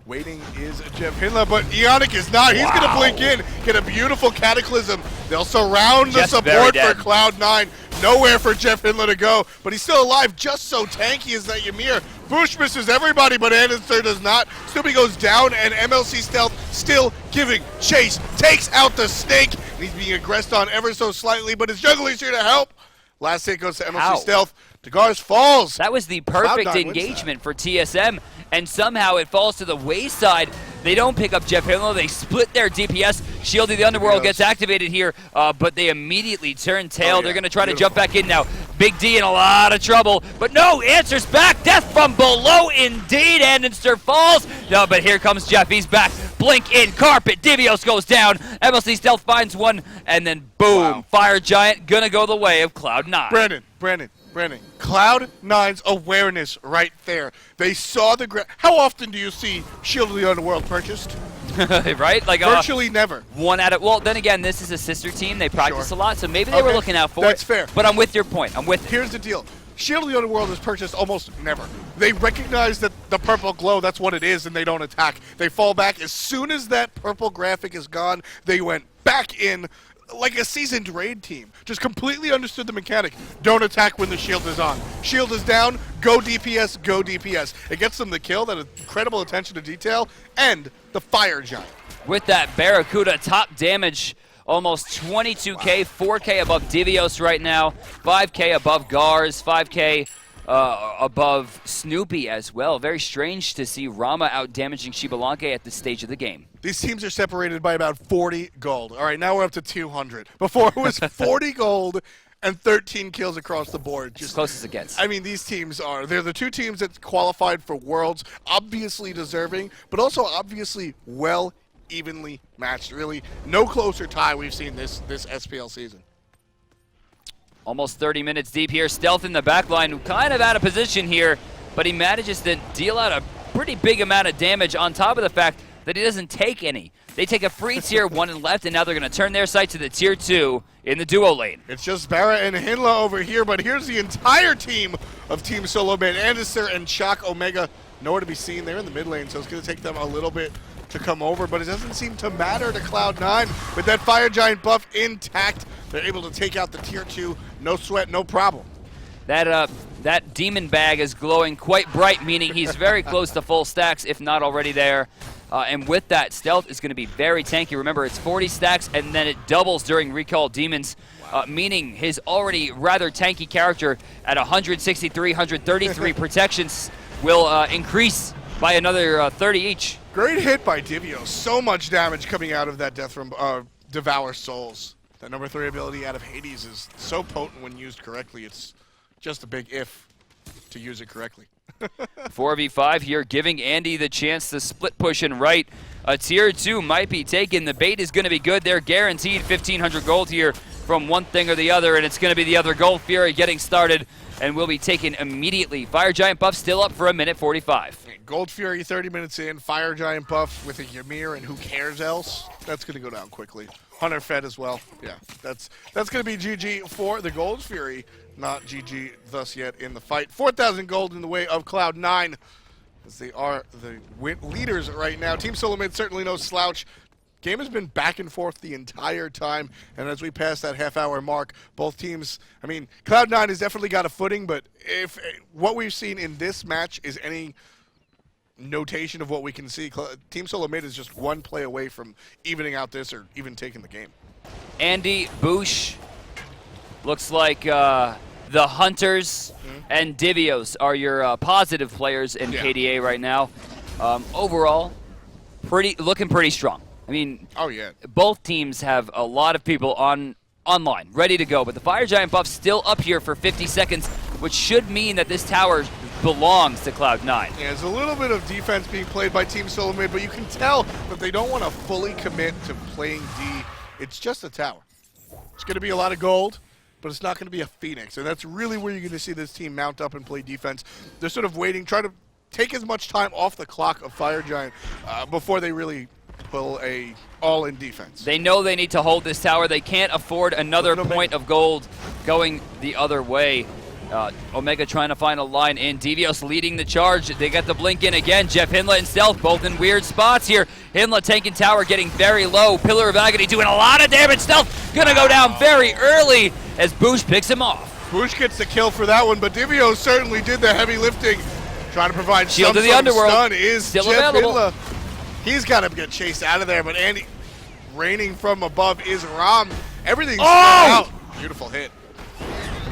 Waiting is Jeff Hindla, but Ionic is not. He's going to blink in, get a beautiful Cataclysm. They'll surround the support for Cloud9. Nowhere for Jeff Hindla to go, but he's still alive, just so tanky is that Ymir. Boosh misses everybody, but Anderson does not. Snoopy goes down, and MLC Stealth still giving chase. Takes out the snake, and he's being aggressed on ever so slightly, but his juggler's here to help. Last hit goes to MLC Stealth. Dagars falls. That was the perfect engagement for TSM, and somehow it falls to the wayside. They don't pick up Jeff Hindla. They split their DPS. Shield of the Underworld gets activated here, but they immediately turn tail. They're going to try to jump back in now. Big D in a lot of trouble, but no, answers back. Death from below indeed. Andenster falls. No, but here comes Jeff. He's back. Blink in carpet. Divios goes down. MLC Stealth finds one, and then boom. Fire Giant going to go the way of Cloud9. Brandon. Cloud9's awareness right there. They saw the How often do you see Shield of the Underworld purchased? Right? Like virtually never. One out of, well, then again, this is a sister team. They practice a lot, so maybe they were looking out for it. That's fair. But I'm with your point. Here's the deal. Shield of the Underworld is purchased almost never. They recognize that the purple glow, that's what it is, and they don't attack. They fall back. As soon as that purple graphic is gone, they went back in like a seasoned raid team. Just completely understood the mechanic. Don't attack when the shield is on. Shield is down, go DPS, go DPS. It gets them the kill, that incredible attention to detail, and the Fire Giant. With that Barracuda, top damage, almost 22k, 4k above Divios right now, 5k above Gars, 5k above Snoopy as well. Very strange to see Rama out damaging Xbalanque at this stage of the game. These teams are separated by about 40 gold. All right, now we're up to 200. Before it was 40 gold and 13 kills across the board. Just as close as it gets. I mean, these teams they're the two teams that qualified for Worlds, obviously deserving, but also obviously evenly matched. Really, no closer tie we've seen this SPL season. Almost 30 minutes deep here. Stealth in the back line, kind of out of position here, but he manages to deal out a pretty big amount of damage on top of the fact that he doesn't take any. They take a free tier 1 and left, and now they're going to turn their sight to the tier 2 in the duo lane. It's just Barra and Hinla over here, but here's the entire team of Team SoloMid. Anderser and Chaac Omega nowhere to be seen. They're in the mid lane, so it's going to take them a little bit to come over, but it doesn't seem to matter to Cloud9. With that Fire Giant buff intact, they're able to take out the tier 2. No sweat, no problem. That demon bag is glowing quite bright, meaning he's very close to full stacks, if not already there. And with that, stealth is going to be very tanky. Remember, it's 40 stacks, and then it doubles during Recall Demons, meaning his already rather tanky character at 163, 133 protections will increase by another 30 each. Great hit by Divio. So much damage coming out of that Death from Devour Souls. That number 3 ability out of Hades is so potent when used correctly. It's just a big if to use it correctly. 4v5 here, giving Andy the chance to split push and right. A tier 2 might be taken. The bait is going to be good. They're guaranteed 1,500 gold here from one thing or the other, and it's going to be the other Gold Fury getting started and will be taken immediately. Fire Giant buff still up for a minute 45. Gold Fury 30 minutes in, Fire Giant buff with a Ymir and who cares else. That's going to go down quickly. Hunter fed as well. Yeah, that's going to be GG for the Gold Fury. Not GG thus yet in the fight. 4,000 gold in the way of Cloud9, as they are the leaders right now. Team SoloMid certainly no slouch. Game has been back and forth the entire time, and as we pass that half-hour mark, both teams, I mean, Cloud9 has definitely got a footing, but if what we've seen in this match is any notation of what we can see, Team SoloMid is just one play away from evening out this or even taking the game. Andy, Boosh, looks like the Hunters and Divios are your positive players in KDA right now. Overall, looking pretty strong. I mean, both teams have a lot of people online, ready to go, but the Fire Giant buff's still up here for 50 seconds, which should mean that this tower belongs to Cloud9. Yeah, there's a little bit of defense being played by Team SoloMid, but you can tell that they don't want to fully commit to playing D. It's just a tower. It's going to be a lot of gold, but it's not going to be a Phoenix, and that's really where you're going to see this team mount up and play defense. They're sort of waiting, try to take as much time off the clock of Fire Giant before they really pull a all-in defense. They know they need to hold this tower. They can't afford another point of gold going the other way. Omega trying to find a line in. Devios leading the charge. They got the blink in again. Jeff Hinla and Stealth both in weird spots here. Hinla tanking tower getting very low. Pillar of Agony doing a lot of damage. Stealth gonna go down very early as Boosh picks him off. Boosh gets the kill for that one, but Devios certainly did the heavy lifting. Trying to provide Shield some to the underworld. Stun is still Jeff available. Hinla. He's got to get chased out of there, but Andy raining from above is Ram. Everything's out. Beautiful hit.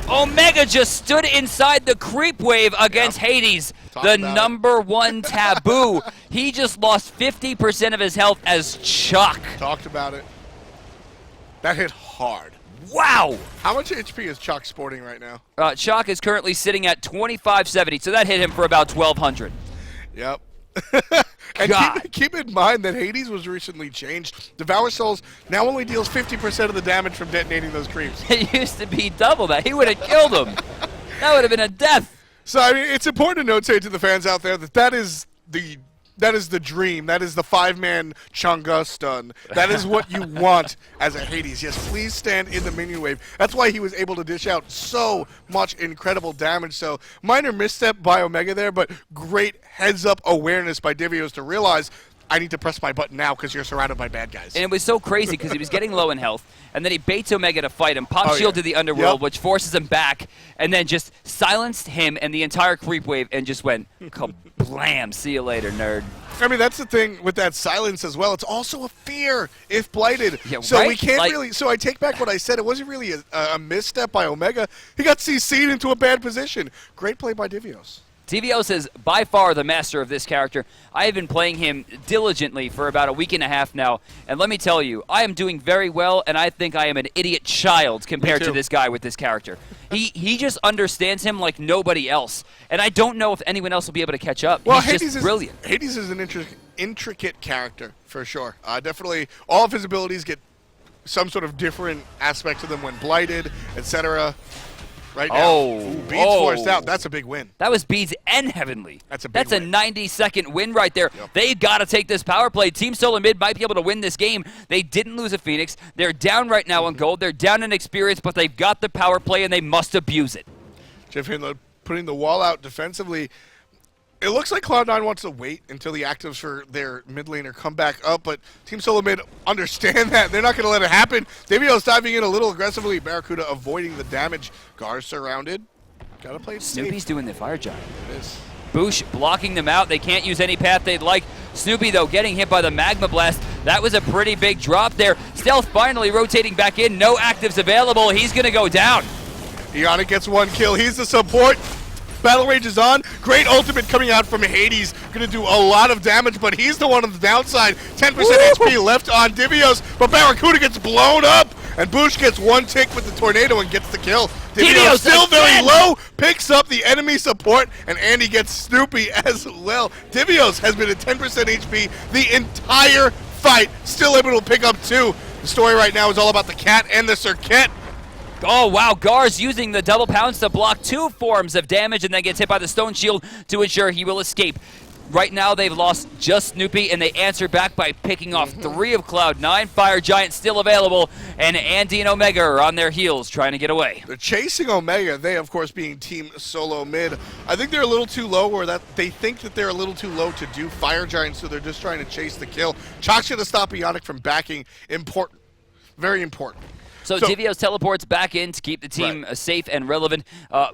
Omega just stood inside the creep wave against Hades, the #1 taboo. He just lost 50% of his health as Chaac. Talked about it. That hit hard. Wow. How much HP is Chaac sporting right now? Chaac is currently sitting at 2570, so that hit him for about 1,200. Yep. And keep in mind that Hades was recently changed. Devour Souls now only deals 50% of the damage from detonating those creeps. It used to be double that. He would have killed him. That would have been a death. So I mean, it's important to note to the fans out there that that is the dream. That is the 5-man Chang'e stun. That is what you want as a Hades. Yes, please stand in the minion wave. That's why he was able to dish out so much incredible damage. So minor misstep by Omega there, but great heads-up awareness by Divios to realize I need to press my button now because you're surrounded by bad guys. And it was so crazy because he was getting low in health, and then he baits Omega to fight him, pop shield to the underworld, which forces him back, and then just silenced him and the entire creep wave and just went kablam. See you later, nerd. I mean, that's the thing with that silence as well. It's also a fear if blighted. Yeah, so right? we can't really. So I take back what I said. It wasn't really a misstep by Omega. He got CC'd into a bad position. Great play by Divios. Divios is by far the master of this character. I have been playing him diligently for about a week and a half now, and let me tell you, I am doing very well, and I think I am an idiot child compared to this guy with this character. He just understands him like nobody else, and I don't know if anyone else will be able to catch up. Well, He's just brilliant. Hades is an intricate character, for sure. Definitely, all of his abilities get some sort of different aspect to them when blighted, etc. right now. Oh, Beats forced out. That's a big win. That was Beads and Heavenly. That's a big That's a win. 90-second win right there. Yep. They've got to take this power play. Team SoloMid might be able to win this game. They didn't lose a Phoenix. They're down right now on gold. They're down in experience, but they've got the power play, and they must abuse it. Jeff Hindler putting the wall out defensively. It looks like Cloud9 wants to wait until the actives for their mid laner come back up, but Team SoloMid understand that. They're not going to let it happen. Davio's diving in a little aggressively. Barracuda avoiding the damage. Gar's surrounded. Got to play it safe. Snoopy's doing the fire giant. It is. Boosh blocking them out. They can't use any path they'd like. Snoopy, though, getting hit by the Magma Blast. That was a pretty big drop there. Stealth finally rotating back in. No actives available. He's going to go down. Ionic gets one kill. He's the support. Battle Rage is on. Great ultimate coming out from Hades. Going to do a lot of damage, but he's the one on the downside. 10% HP left on Divios, but Barracuda gets blown up, and Bush gets one tick with the tornado and gets the kill. Divios still very low, picks up the enemy support, and Andy gets Snoopy as well. Divios has been at 10% HP the entire fight, still able to pick up two. The story right now is all about the cat and the Serqet. Oh, wow. Gar's using the double pounds to block two forms of damage and then gets hit by the stone shield to ensure he will escape. Right now, they've lost just Snoopy, and they answer back by picking off 3 of Cloud9. Fire Giant still available, and Andy and Omega are on their heels trying to get away. They're chasing Omega, they, of course, being Team SoloMid. I think they're a little too low, or that they think that they're a little too low to do Fire Giant, so they're just trying to chase the kill. Chaac should have stopped Ionic from backing. Important. Very important. So Divios teleports back in to keep the team safe and relevant.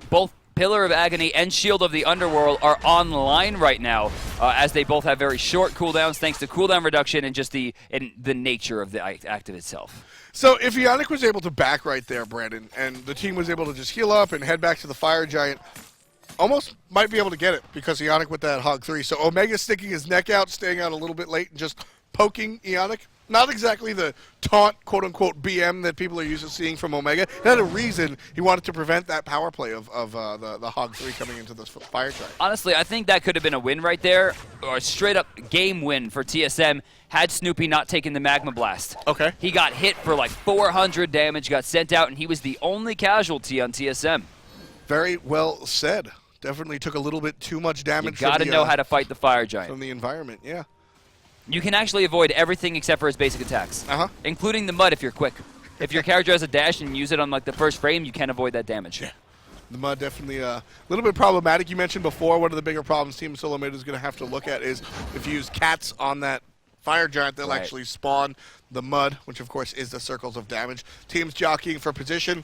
Both Pillar of Agony and Shield of the Underworld are online right now, as they both have very short cooldowns thanks to cooldown reduction and just the nature of the active itself. So if Ionic was able to back right there, Brandon, and the team was able to just heal up and head back to the Fire Giant, almost might be able to get it because Ionic with that Hog 3. So Omega sticking his neck out, staying out a little bit late, and just poking Ionic. Not exactly the taunt, quote-unquote, BM that people are used to seeing from Omega. It had a reason he wanted to prevent that power play of the Hog 3 coming into this Fire Giant. Honestly, I think that could have been a win right there, or a straight-up game win for TSM had Snoopy not taken the Magma Blast. Okay. He got hit for like 400 damage, got sent out, and he was the only casualty on TSM. Very well said. Definitely took a little bit too much damage. You got to know how to fight the Fire Giant. From the environment, yeah. You can actually avoid everything except for his basic attacks, including the mud if you're quick. If your character has a dash and you use it on like the first frame, you can avoid that damage. Yeah. The mud definitely a little bit problematic. You mentioned before one of the bigger problems Team SoloMid is going to have to look at is if you use cats on that Fire Giant, they'll actually spawn the mud, which of course is the circles of damage. Teams jockeying for position.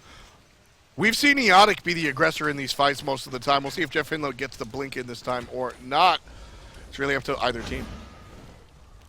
We've seen Ionic be the aggressor in these fights most of the time. We'll see if Jeff Hinlow gets the blink in this time or not. It's really up to either team.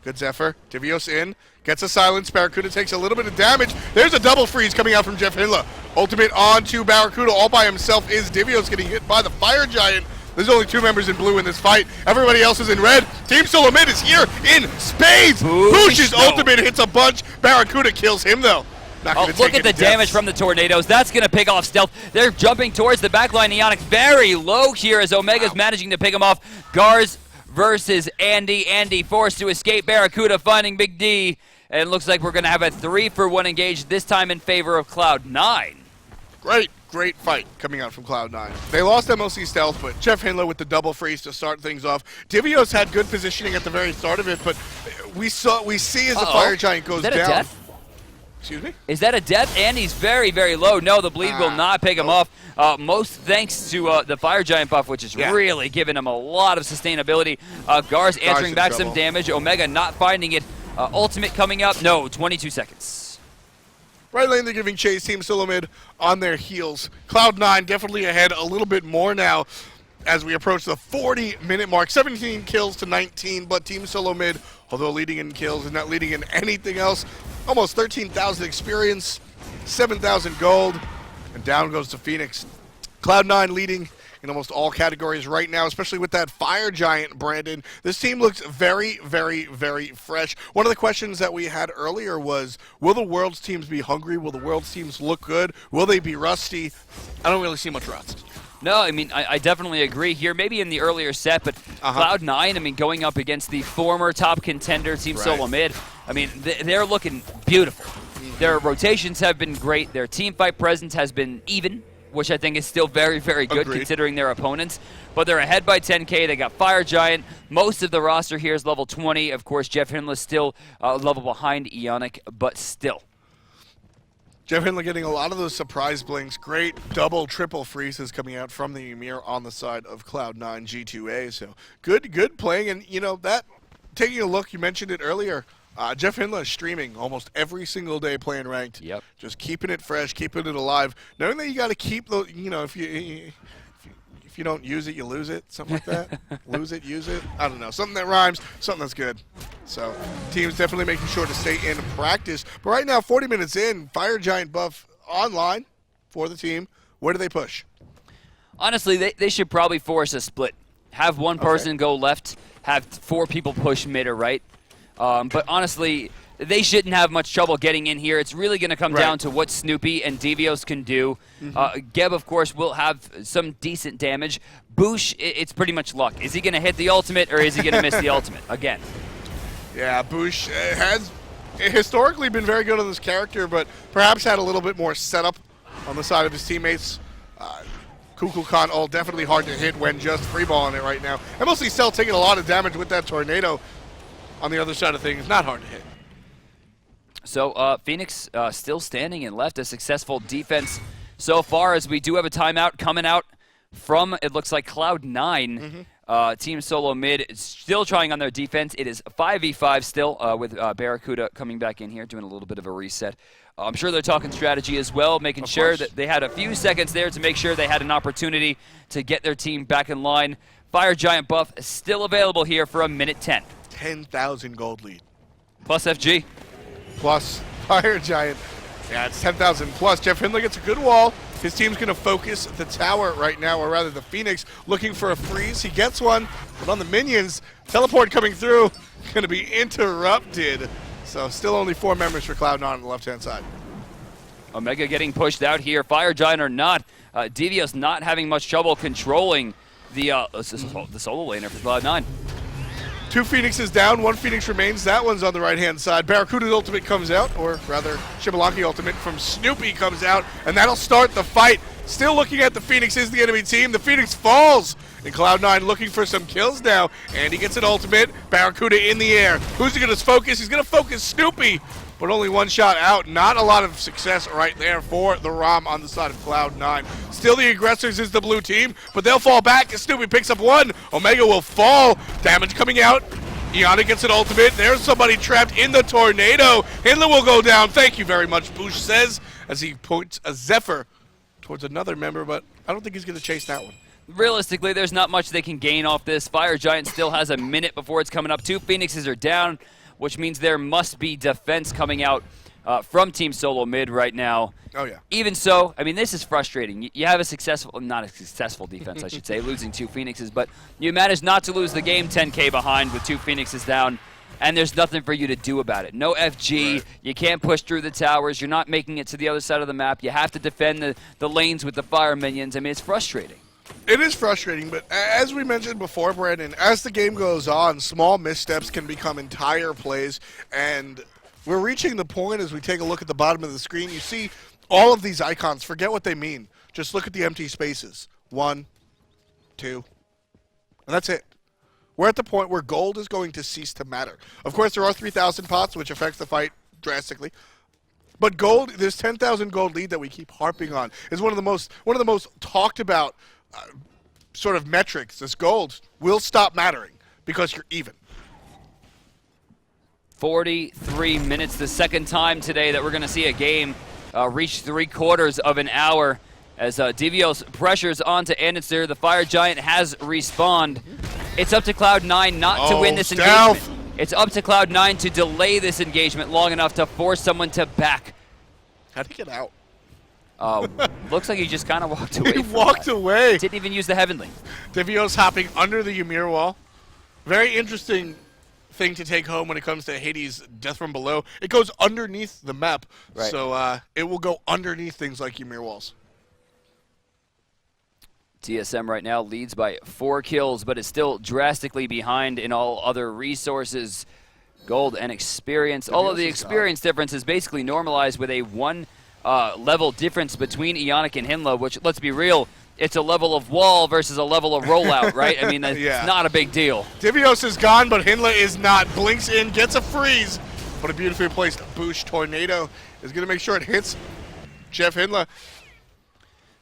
Good Zephyr. Divios in. Gets a silence. Barracuda takes a little bit of damage. There's a double freeze coming out from Jeff Hinla. Ultimate on to Barracuda. All by himself is Divios getting hit by the Fire Giant. There's only 2 members in blue in this fight. Everybody else is in red. Team SoloMid is here in spades. Bush's ultimate hits a bunch. Barracuda kills him, though. Look at the damage from the tornadoes. That's going to pick off Stealth. They're jumping towards the backline. Ionic very low here as Omega's managing to pick him off. Gars versus Andy. Andy forced to escape. Barracuda finding Big D. And it looks like we're going to have a 3-for-1 engage, this time in favor of Cloud9. Great fight coming out from Cloud9. They lost MLC Stealth, but Jeff Hinlow with the double freeze to start things off. Divios had good positioning at the very start of it, but we see as the Fire Giant goes down. Is that a death? Excuse me? Is that a death? Andy's very, very low. No, the bleed will not pick him off. Most thanks to the Fire Giant buff, which is really giving him a lot of sustainability. Gar's answering back some damage. Omega not finding it. Ultimate coming up. No, 22 seconds. Right lane, they're giving chase. Team SoloMid on their heels. Cloud9 definitely ahead a little bit more now as we approach the 40-minute mark. 17 kills to 19, but Team SoloMid, although leading in kills, is not leading in anything else. Almost 13,000 experience, 7,000 gold, and down goes to Phoenix. Cloud9 leading in almost all categories right now, especially with that Fire Giant, Brandon. This team looks very, very, very fresh. One of the questions that we had earlier was, will the Worlds teams be hungry? Will the Worlds teams look good? Will they be rusty? I don't really see much rust. No, I mean, I definitely agree here. Maybe in the earlier set, but Cloud9, I mean, going up against the former top contender, Team SoloMid, I mean, they're looking beautiful. Their rotations have been great. Their team fight presence has been even. which I think is still very, very good Agreed. considering their opponents. But they're ahead by 10K. They got Fire Giant. Most of the roster here is level 20. Of course, Jeff Hindless still a level behind Ionic, but still. Jeff Hindley getting a lot of those surprise blinks. Great double, triple freezes coming out from the Ymir on the side of Cloud9 g2a. So good playing. And, you know, that, taking a look, you mentioned it earlier, Jeff Hindley is streaming almost every single day playing ranked. Yep. Just keeping it fresh, keeping it alive. Knowing that you got to keep the, you know, if you don't use it, you lose it. Something like that. Lose it, use it. I don't know. Something that rhymes, something that's good. So, team's definitely making sure to stay in practice. But right now, 40 minutes in, Fire Giant buff online for the team. Where do they push? Honestly, they should probably force a split. Have one person go left, have 4 people push mid or right. But honestly, they shouldn't have much trouble getting in here. It's really going to come down to what Snoopy and Devios can do. Geb, of course, will have some decent damage. Boosh, it's pretty much luck. Is he going to hit the ultimate or is he going to miss the ultimate again? Yeah, Boosh has historically been very good on this character, but perhaps had a little bit more setup on the side of his teammates. Kukulkan, all definitely hard to hit when just freeballing it right now. And mostly Cell taking a lot of damage with that tornado on the other side of things. Not hard to hit. So Phoenix still standing and left. A successful defense so far, as we do have a timeout coming out from, it looks like, Cloud9. Team SoloMid still trying on their defense. It is 5v5 still with Barracuda coming back in here, doing a little bit of a reset. I'm sure they're talking strategy as well, making sure that they had a few seconds there to make sure they had an opportunity to get their team back in line. Fire Giant buff is still available here for a minute 10. 10,000 gold lead. Plus FG. Plus Fire Giant. Yeah, it's 10,000 plus. Jeff Hindley gets a good wall. His team's going to focus the tower right now, or rather the Phoenix, looking for a freeze. He gets one, but on the minions, teleport coming through, going to be interrupted. So still only 4 members for Cloud9 on the left-hand side. Omega getting pushed out here. Fire Giant or not. Devios not having much trouble controlling the solo laner for Cloud9. 2 Phoenixes down, 1 Phoenix remains. That one's on the right-hand side. Barracuda's ultimate comes out, or rather, Xbalanque ultimate from Snoopy comes out, and that'll start the fight. Still looking at the Phoenix is the enemy team. The Phoenix falls, and Cloud9 looking for some kills now. And he gets an ultimate. Barracuda in the air. Who's he going to focus? He's going to focus Snoopy, but only 1 shot out. Not a lot of success right there for the Ram on the side of Cloud9. Still the aggressors is the blue team, but they'll fall back as Snoopy picks up 1. Omega will fall. Damage coming out. Ionic gets an ultimate. There's somebody trapped in the tornado. Hindley will go down. Thank you very much, Boosh says, as he points a Zephyr towards another member, but I don't think he's going to chase that one. Realistically, there's not much they can gain off this. Fire Giant still has a minute before it's coming up. 2 Phoenixes are down, which means there must be defense coming out from Team SoloMid right now. Oh, yeah. Even so, I mean, this is frustrating. You have a successful, not a successful defense, I should say, losing 2 Phoenixes, but you managed not to lose the game 10K behind with 2 Phoenixes down, and there's nothing for you to do about it. No FG, right. You can't push through the towers, you're not making it to the other side of the map, you have to defend the lanes with the fire minions. I mean, it's frustrating. It is frustrating, but as we mentioned before, Brandon, as the game goes on, small missteps can become entire plays, and we're reaching the point as we take a look at the bottom of the screen. You see all of these icons. Forget what they mean. Just look at the empty spaces. 1, 2, and that's it. We're at the point where gold is going to cease to matter. Of course, there are 3,000 pots, which affects the fight drastically. But gold, this 10,000 gold lead that we keep harping on, is one of the most talked about sort of metrics. This gold will stop mattering because you're even. 43 minutes, the second time today that we're going to see a game reach 3/4 of an hour as Devios pressures onto Anitzer. The Fire Giant has respawned. It's up to Cloud9 not to win this engagement. It's up to Cloud9 to delay this engagement long enough to force someone to back. How'd he get out? Looks like he just kind of walked away. He walked away. Didn't even use the Heavenly. Devios hopping under the Ymir wall. Very interesting thing to take home when it comes to Hades' Death from Below. It goes underneath the map, right. So it will go underneath things like Ymir walls. TSM right now leads by 4 kills, but is still drastically behind in all other resources. Gold and experience. All of the experience difference is basically normalized with a 1 level difference between Ionic and Hinla, which, let's be real, it's a level of wall versus a level of rollout, right? I mean, that's not a big deal. Divios is gone, but Hinla is not. Blinks in, gets a freeze. But a beautifully placed Boosh Tornado is going to make sure it hits Jeff Hinla.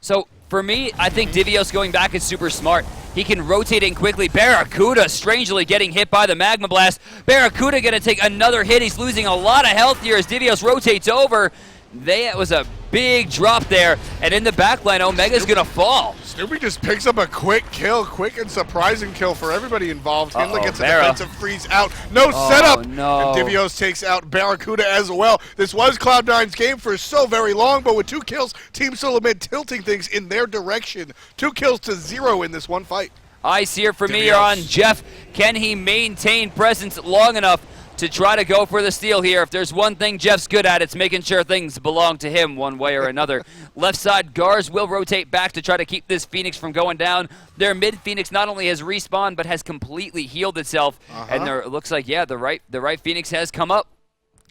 So, for me, I think Divios going back is super smart. He can rotate in quickly. Barracuda strangely getting hit by the Magma Blast. Barracuda going to take another hit. He's losing a lot of health here as Divios rotates over. It was a big drop there, and in the backline, Omega's gonna fall. Snoopy just picks up a quick kill, quick and surprising kill for everybody involved. Hinla gets a defensive freeze out. No setup! No. And Divios takes out Barracuda as well. This was Cloud9's game for so very long, but with 2 kills, Team SoloMid tilting things in their direction. 2 kills to 0 in this one fight. Eyes here for me are on Jeff. Can he maintain presence long enough to try to go for the steal here? If there's one thing Jeff's good at, it's making sure things belong to him one way or another. Left side, Gars will rotate back to try to keep this Phoenix from going down. Their mid Phoenix not only has respawned, but has completely healed itself. And there, it looks like, yeah, the right Phoenix has come up.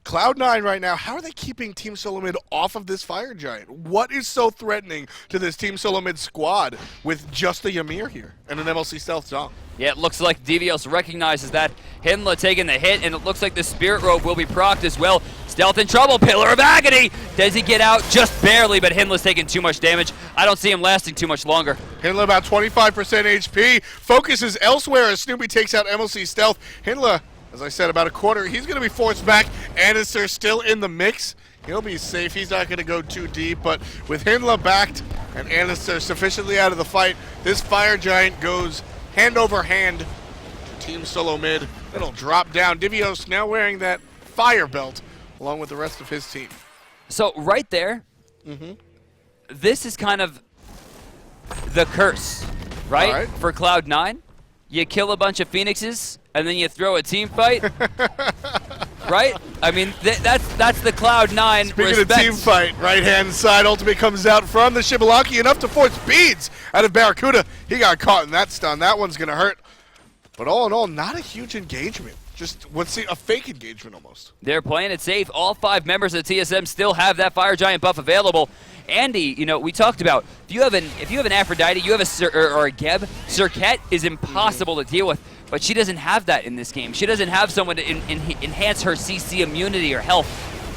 Cloud9 right now, how are they keeping Team SoloMid off of this Fire Giant? What is so threatening to this Team SoloMid squad with just a Ymir here and an MLC Stealth Zhong? Yeah, it looks like Divios recognizes that. Hinla taking the hit, and it looks like the Spirit Robe will be procced as well. Stealth in trouble, Pillar of Agony! Does he get out? Just barely, but Hinla's taking too much damage. I don't see him lasting too much longer. Hinla about 25% HP. Focus is elsewhere as Snoopy takes out MLC Stealth. Hinla, as I said, about a quarter. He's going to be forced back. Anister still in the mix. He'll be safe. He's not going to go too deep, but with Hinla backed and Anister sufficiently out of the fight, this Fire Giant goes hand over hand to Team SoloMid. It'll drop down. Divios now wearing that fire belt along with the rest of his team. So right there, this is kind of the curse, right? For Cloud9. You kill a bunch of Phoenixes, and then you throw a team fight, right? I mean, that's the Cloud9 Speaking of team fight, right-hand side, Ultimate comes out from the Xbalanque, enough to force beads out of Barracuda. He got caught in that stun. That one's going to hurt. But all in all, not a huge engagement. Just, let's see, a fake engagement almost. They're playing it safe. All 5 members of TSM still have that Fire Giant buff available. Andy, you know, we talked about, if you have an Aphrodite, you have a Geb, Serqet is impossible to deal with, but she doesn't have that in this game. She doesn't have someone to enhance her CC immunity or health,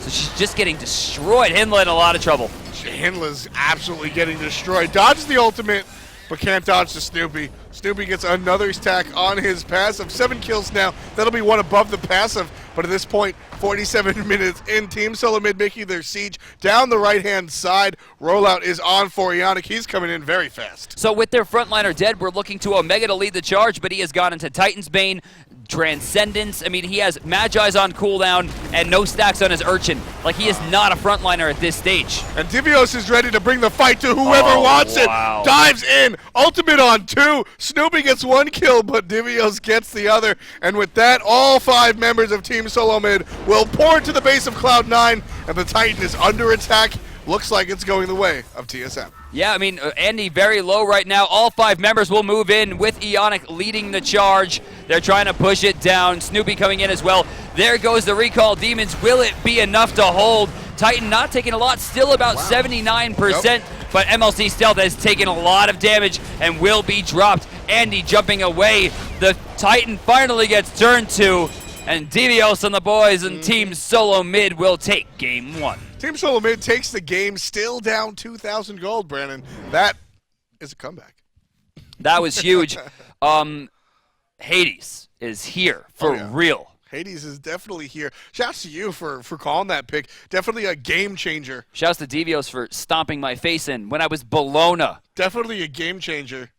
so she's just getting destroyed. Hinla in a lot of trouble. Hinla's absolutely getting destroyed. Dodges the ultimate, but can't dodge the Snoopy. Snoopy gets another stack on his passive. 7 kills now. That'll be one above the passive. But at this point, 47 minutes in, Team SoloMid making their siege down the right-hand side. Rollout is on for Ionic. He's coming in very fast. So with their frontliner dead, we're looking to Omega to lead the charge, but he has gone into Titan's Bane, Transcendence. I mean, he has Magi's on cooldown and no stacks on his Urchin. Like, he is not a frontliner at this stage. And Divios is ready to bring the fight to whoever wants it. Dives in. Ultimate on 2. Snoopy gets 1 kill, but Divios gets the other. And with that, all 5 members of Team SoloMid will pour to the base of Cloud9, and the Titan is under attack. Looks like it's going the way of TSM. Yeah, I mean, Andy very low right now. All 5 members will move in with Ionic leading the charge. They're trying to push it down. Snoopy coming in as well. There goes the Recall Demons. Will it be enough to hold? Titan not taking a lot, still about 79%, but MLC Stealth has taken a lot of damage and will be dropped. Andy jumping away. The Titan finally gets turned to, and Divios and the boys and Team SoloMid will take game 1. Team SoloMid takes the game, still down 2,000 gold, Brandon. That is a comeback. That was huge. Hades is here for real. Hades is definitely here. Shouts to you for calling that pick. Definitely a game changer. Shouts to Divios for stomping my face in when I was Bologna. Definitely a game changer.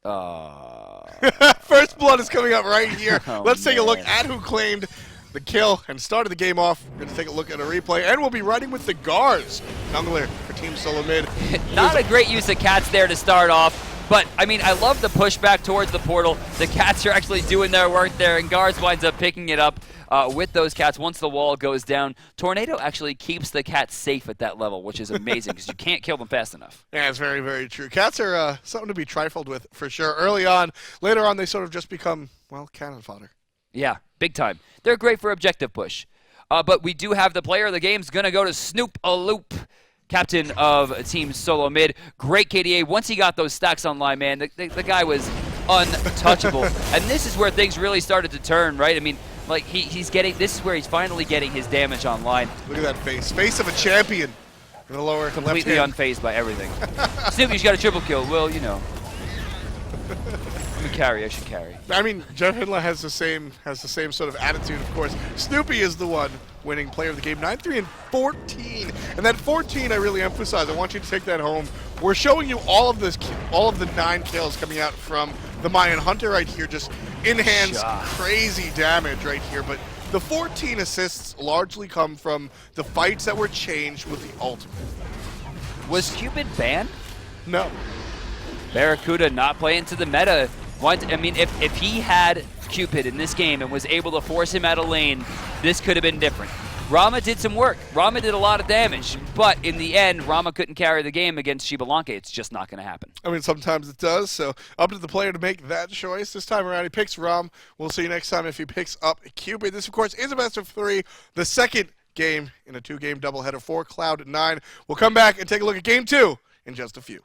First blood is coming up right here. Let's take a look at who claimed the kill and started the game off. We're going to take a look at a replay, and we'll be riding with the Gars. Jungler for Team SoloMid. Not a great use of cats there to start off, but, I mean, I love the pushback towards the portal. The cats are actually doing their work there, and Gars winds up picking it up with those cats once the wall goes down. Tornado actually keeps the cats safe at that level, which is amazing because you can't kill them fast enough. Yeah, it's very, very true. Cats are something to be trifled with for sure. Early on, later on, they sort of just become, well, cannon fodder. Yeah, big time. They're great for objective push. But we do have the player of the game's going to go to Snoop Aloop, captain of Team SoloMid. Great KDA. Once he got those stacks online, man, the guy was untouchable. And this is where things really started to turn, right? I mean, like he's getting, this is where he's finally getting his damage online. Look at that face. Face of a champion. In the lower Completely left hand. unfazed by everything. Snoopy's got a triple kill. Well, you know. I'm a carry. I should carry. I mean, Jeff Hindla has the same sort of attitude, of course. Snoopy is the one winning player of the game, 9-3 and 14. And that 14, I really emphasize. I want you to take that home. We're showing you all of the 9 kills coming out from the Mayan Hunter right here, just in-hands Chaac. crazy damage right here. But the 14 assists largely come from the fights that were changed with the ultimate. Was Cupid banned? No. Barracuda not playing to the meta. I mean, if he had Cupid in this game and was able to force him out of lane, this could have been different. Rama did some work. Rama did a lot of damage, but in the end, Rama couldn't carry the game against Xbalanque. It's just not going to happen. I mean, sometimes it does, so up to the player to make that choice. This time around, he picks Ram. We'll see you next time if he picks up Cupid. This, of course, is a best of 3, the second game in a 2-game doubleheader for Cloud9. We'll come back and take a look at Game 2 in just a few.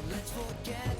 Let's forget